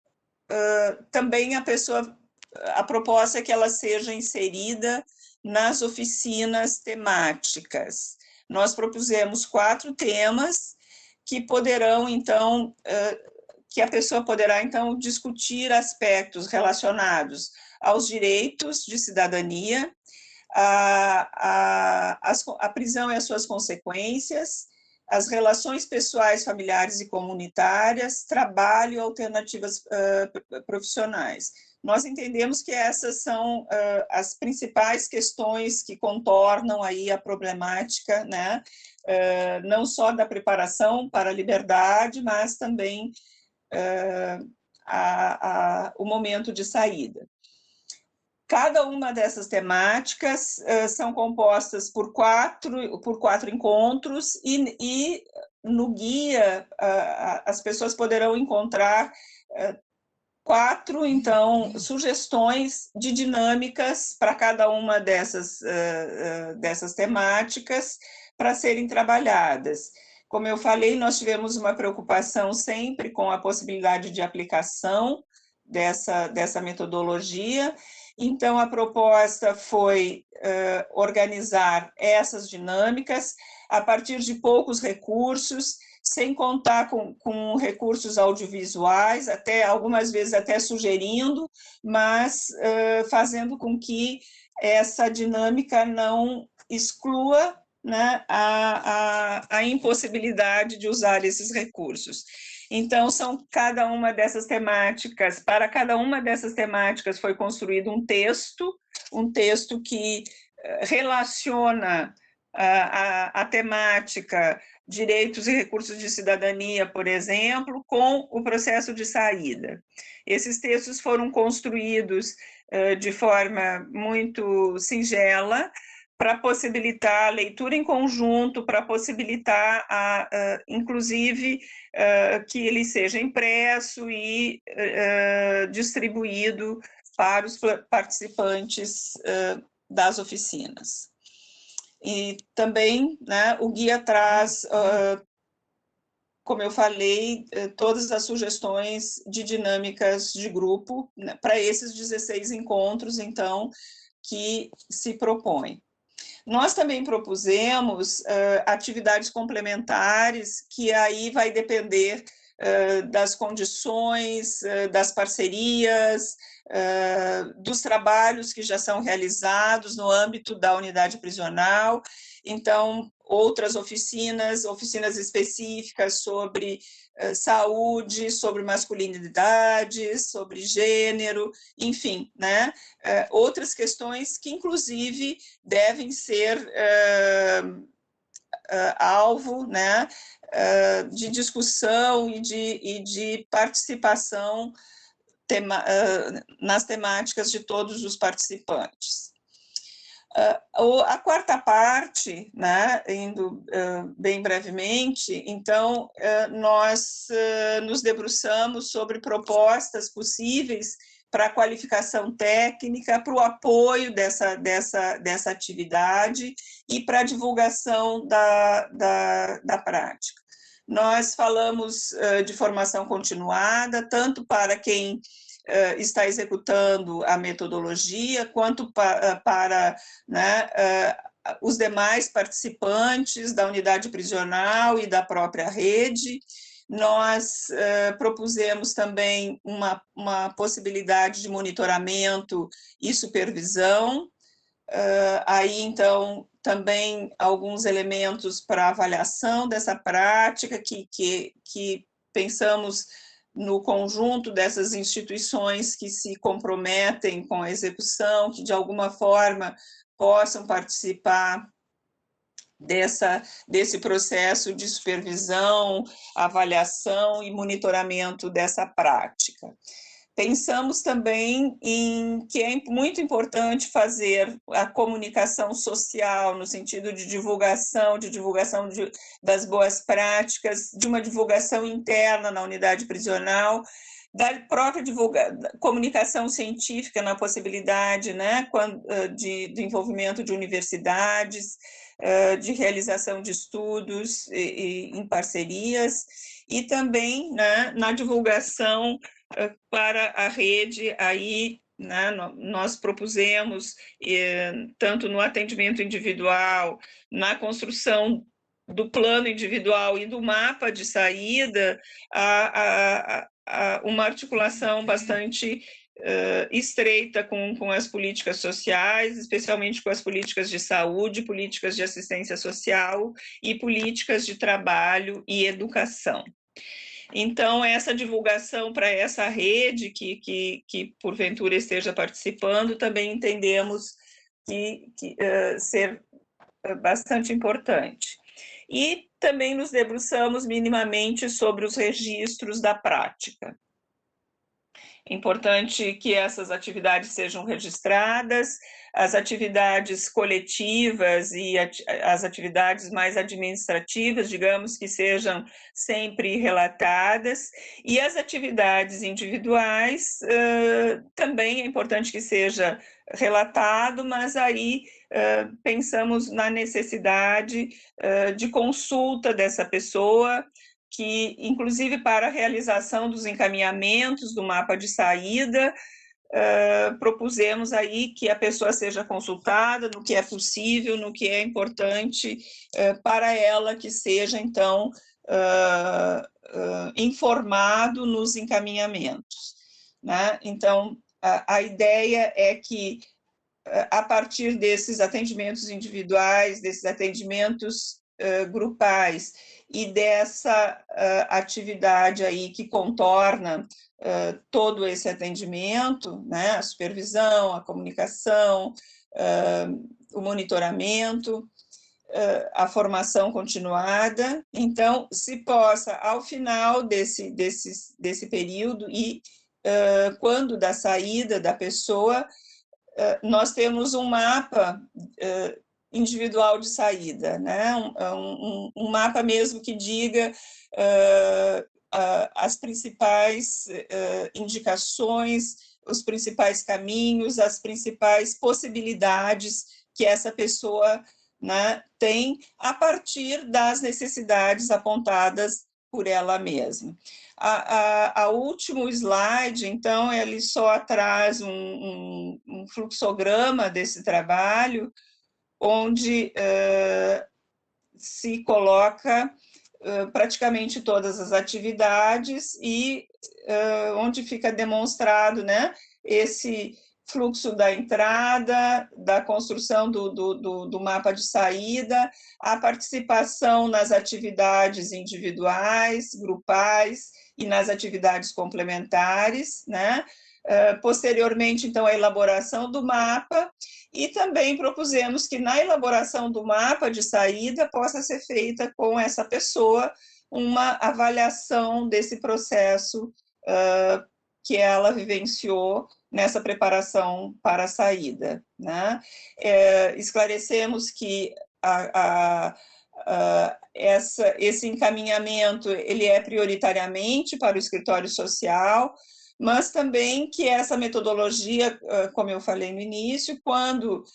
também a proposta é que ela seja inserida nas oficinas temáticas. Nós propusemos 4 temas que poderão, então, que a pessoa poderá, então, discutir aspectos relacionados aos direitos de cidadania, a prisão e as suas consequências, as relações pessoais, familiares e comunitárias, trabalho e alternativas profissionais. Nós entendemos que essas são as principais questões que contornam aí a problemática, né, não só da preparação para a liberdade, mas também o momento de saída. Cada uma dessas temáticas são compostas por quatro encontros e no guia as pessoas poderão encontrar 4, então, sugestões de dinâmicas para cada uma dessas temáticas para serem trabalhadas. Como eu falei, nós tivemos uma preocupação sempre com a possibilidade de aplicação dessa metodologia. Então, a proposta foi organizar essas dinâmicas a partir de poucos recursos, sem contar com recursos audiovisuais, até algumas vezes até sugerindo, mas fazendo com que essa dinâmica não exclua, né, a impossibilidade de usar esses recursos. Então, cada uma dessas temáticas, para cada uma dessas temáticas foi construído um texto que relaciona a temática direitos e recursos de cidadania, por exemplo, com o processo de saída. Esses textos foram construídos de forma muito singela, para possibilitar a leitura em conjunto, para possibilitar, inclusive, que ele seja impresso e distribuído para os participantes das oficinas. E também, né, o guia traz, como eu falei, todas as sugestões de dinâmicas de grupo, né, para esses 16 encontros, então, que se propõem. Nós também propusemos atividades complementares, que aí vai depender das condições, das parcerias, dos trabalhos que já são realizados no âmbito da unidade prisional. Então, outras oficinas específicas sobre saúde, sobre masculinidade, sobre gênero, enfim, né? Outras questões que, inclusive, devem ser alvo, né, de discussão e de participação nas temáticas de todos os participantes. A quarta parte, né, indo bem brevemente, então, nós nos debruçamos sobre propostas possíveis para a qualificação técnica, para o apoio dessa atividade e para a divulgação da prática. Nós falamos de formação continuada, tanto para quem está executando a metodologia, quanto para né, os demais participantes da unidade prisional e da própria rede. Nós propusemos também uma possibilidade de monitoramento e supervisão. Aí, então, também alguns elementos para avaliação dessa prática, que pensamos no conjunto dessas instituições que se comprometem com a execução, que de alguma forma possam participar desse processo de supervisão, avaliação e monitoramento dessa prática. Pensamos também em que é muito importante fazer a comunicação social, no sentido de divulgação das boas práticas, de uma divulgação interna na unidade prisional, da própria comunicação científica na possibilidade, né, do envolvimento de universidades, de realização de estudos em parcerias, e também, né, na divulgação para a rede. Aí, né, nós propusemos, tanto no atendimento individual, na construção do plano individual e do mapa de saída, uma articulação bastante estreita com as políticas sociais, especialmente com as políticas de saúde, políticas de assistência social e políticas de trabalho e educação. Então, essa divulgação para essa rede que porventura esteja participando, também entendemos ser bastante importante. E também nos debruçamos minimamente sobre os registros da prática. É importante que essas atividades sejam registradas, as atividades coletivas e as atividades mais administrativas, digamos, que sejam sempre relatadas, e as atividades individuais também é importante que seja relatado, mas aí pensamos na necessidade de consulta dessa pessoa, que, inclusive, para a realização dos encaminhamentos do mapa de saída, propusemos aí que a pessoa seja consultada no que é possível, no que é importante para ela, que seja, então, informado nos encaminhamentos, né? Então, a ideia é que, a partir desses atendimentos individuais, desses atendimentos grupais e dessa atividade aí que contorna todo esse atendimento, né, a supervisão, a comunicação, o monitoramento, a formação continuada, então se possa, ao final desse período e quando da saída da pessoa, nós temos um mapa individual de saída, né? Um mapa mesmo que diga as principais indicações, os principais caminhos, as principais possibilidades que essa pessoa, né, tem a partir das necessidades apontadas por ela mesma. O último slide, então, ele só traz um fluxograma desse trabalho, onde se coloca praticamente todas as atividades e onde fica demonstrado, né, esse fluxo da entrada, da construção do mapa de saída, a participação nas atividades individuais, grupais e nas atividades complementares, né? Posteriormente, então, a elaboração do mapa, e também propusemos que na elaboração do mapa de saída possa ser feita com essa pessoa uma avaliação desse processo que ela vivenciou nessa preparação para a saída, né? Esclarecemos que esse encaminhamento ele é prioritariamente para o escritório social, mas também que essa metodologia, como eu falei no início, quando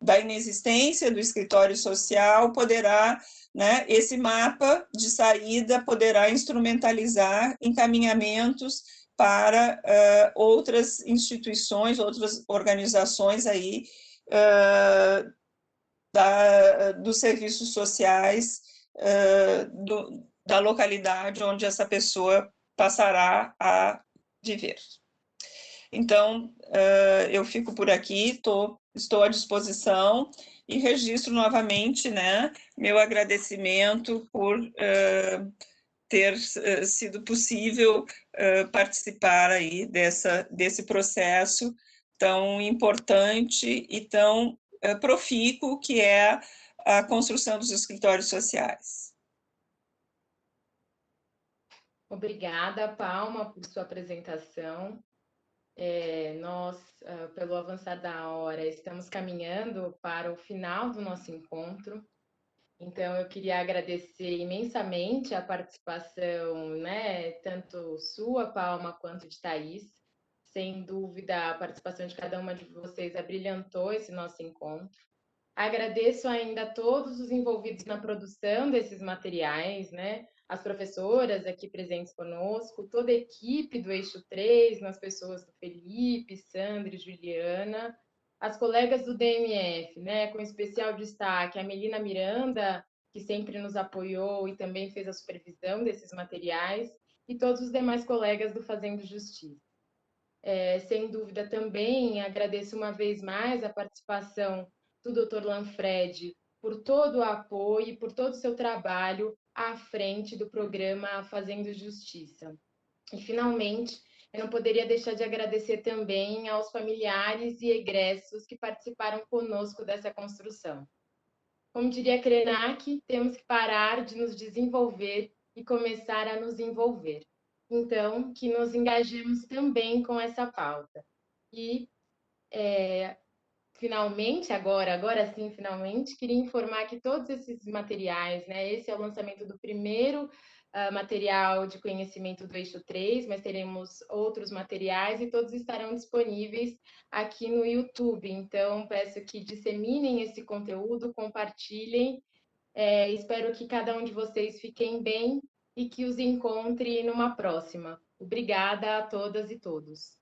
da inexistência do escritório social, poderá, né, esse mapa de saída poderá instrumentalizar encaminhamentos para outras instituições, outras organizações aí, dos serviços sociais da localidade onde essa pessoa passará a viver. Então, eu fico por aqui, estou à disposição e registro novamente, né, meu agradecimento por ter sido possível participar aí desse processo tão importante e tão profícuo que é a construção dos escritórios sociais. Obrigada, Palma, por sua apresentação. Nós, pelo avançar da hora, estamos caminhando para o final do nosso encontro. Então, eu queria agradecer imensamente a participação, né, tanto sua, Palma, quanto de Thaís. Sem dúvida, a participação de cada uma de vocês abrilhantou esse nosso encontro. Agradeço ainda a todos os envolvidos na produção desses materiais, né? As professoras aqui presentes conosco, toda a equipe do Eixo 3, nas pessoas do Felipe, Sandra e Juliana, as colegas do DMF, né? Com especial destaque a Melina Miranda, que sempre nos apoiou e também fez a supervisão desses materiais, e todos os demais colegas do Fazendo Justiça. Sem dúvida também agradeço uma vez mais a participação do Dr. Lanfred por todo o apoio e por todo o seu trabalho à frente do programa Fazendo Justiça. E, finalmente, eu não poderia deixar de agradecer também aos familiares e egressos que participaram conosco dessa construção. Como diria Krenak, temos que parar de nos desenvolver e começar a nos envolver. Então, que nos engajemos também com essa pauta. E, finalmente, agora sim, finalmente, queria informar que todos esses materiais, né, esse é o lançamento do primeiro material de conhecimento do Eixo 3, mas teremos outros materiais e todos estarão disponíveis aqui no YouTube. Então, peço que disseminem esse conteúdo, compartilhem. Espero que cada um de vocês fiquem bem e que os encontre numa próxima. Obrigada a todas e todos.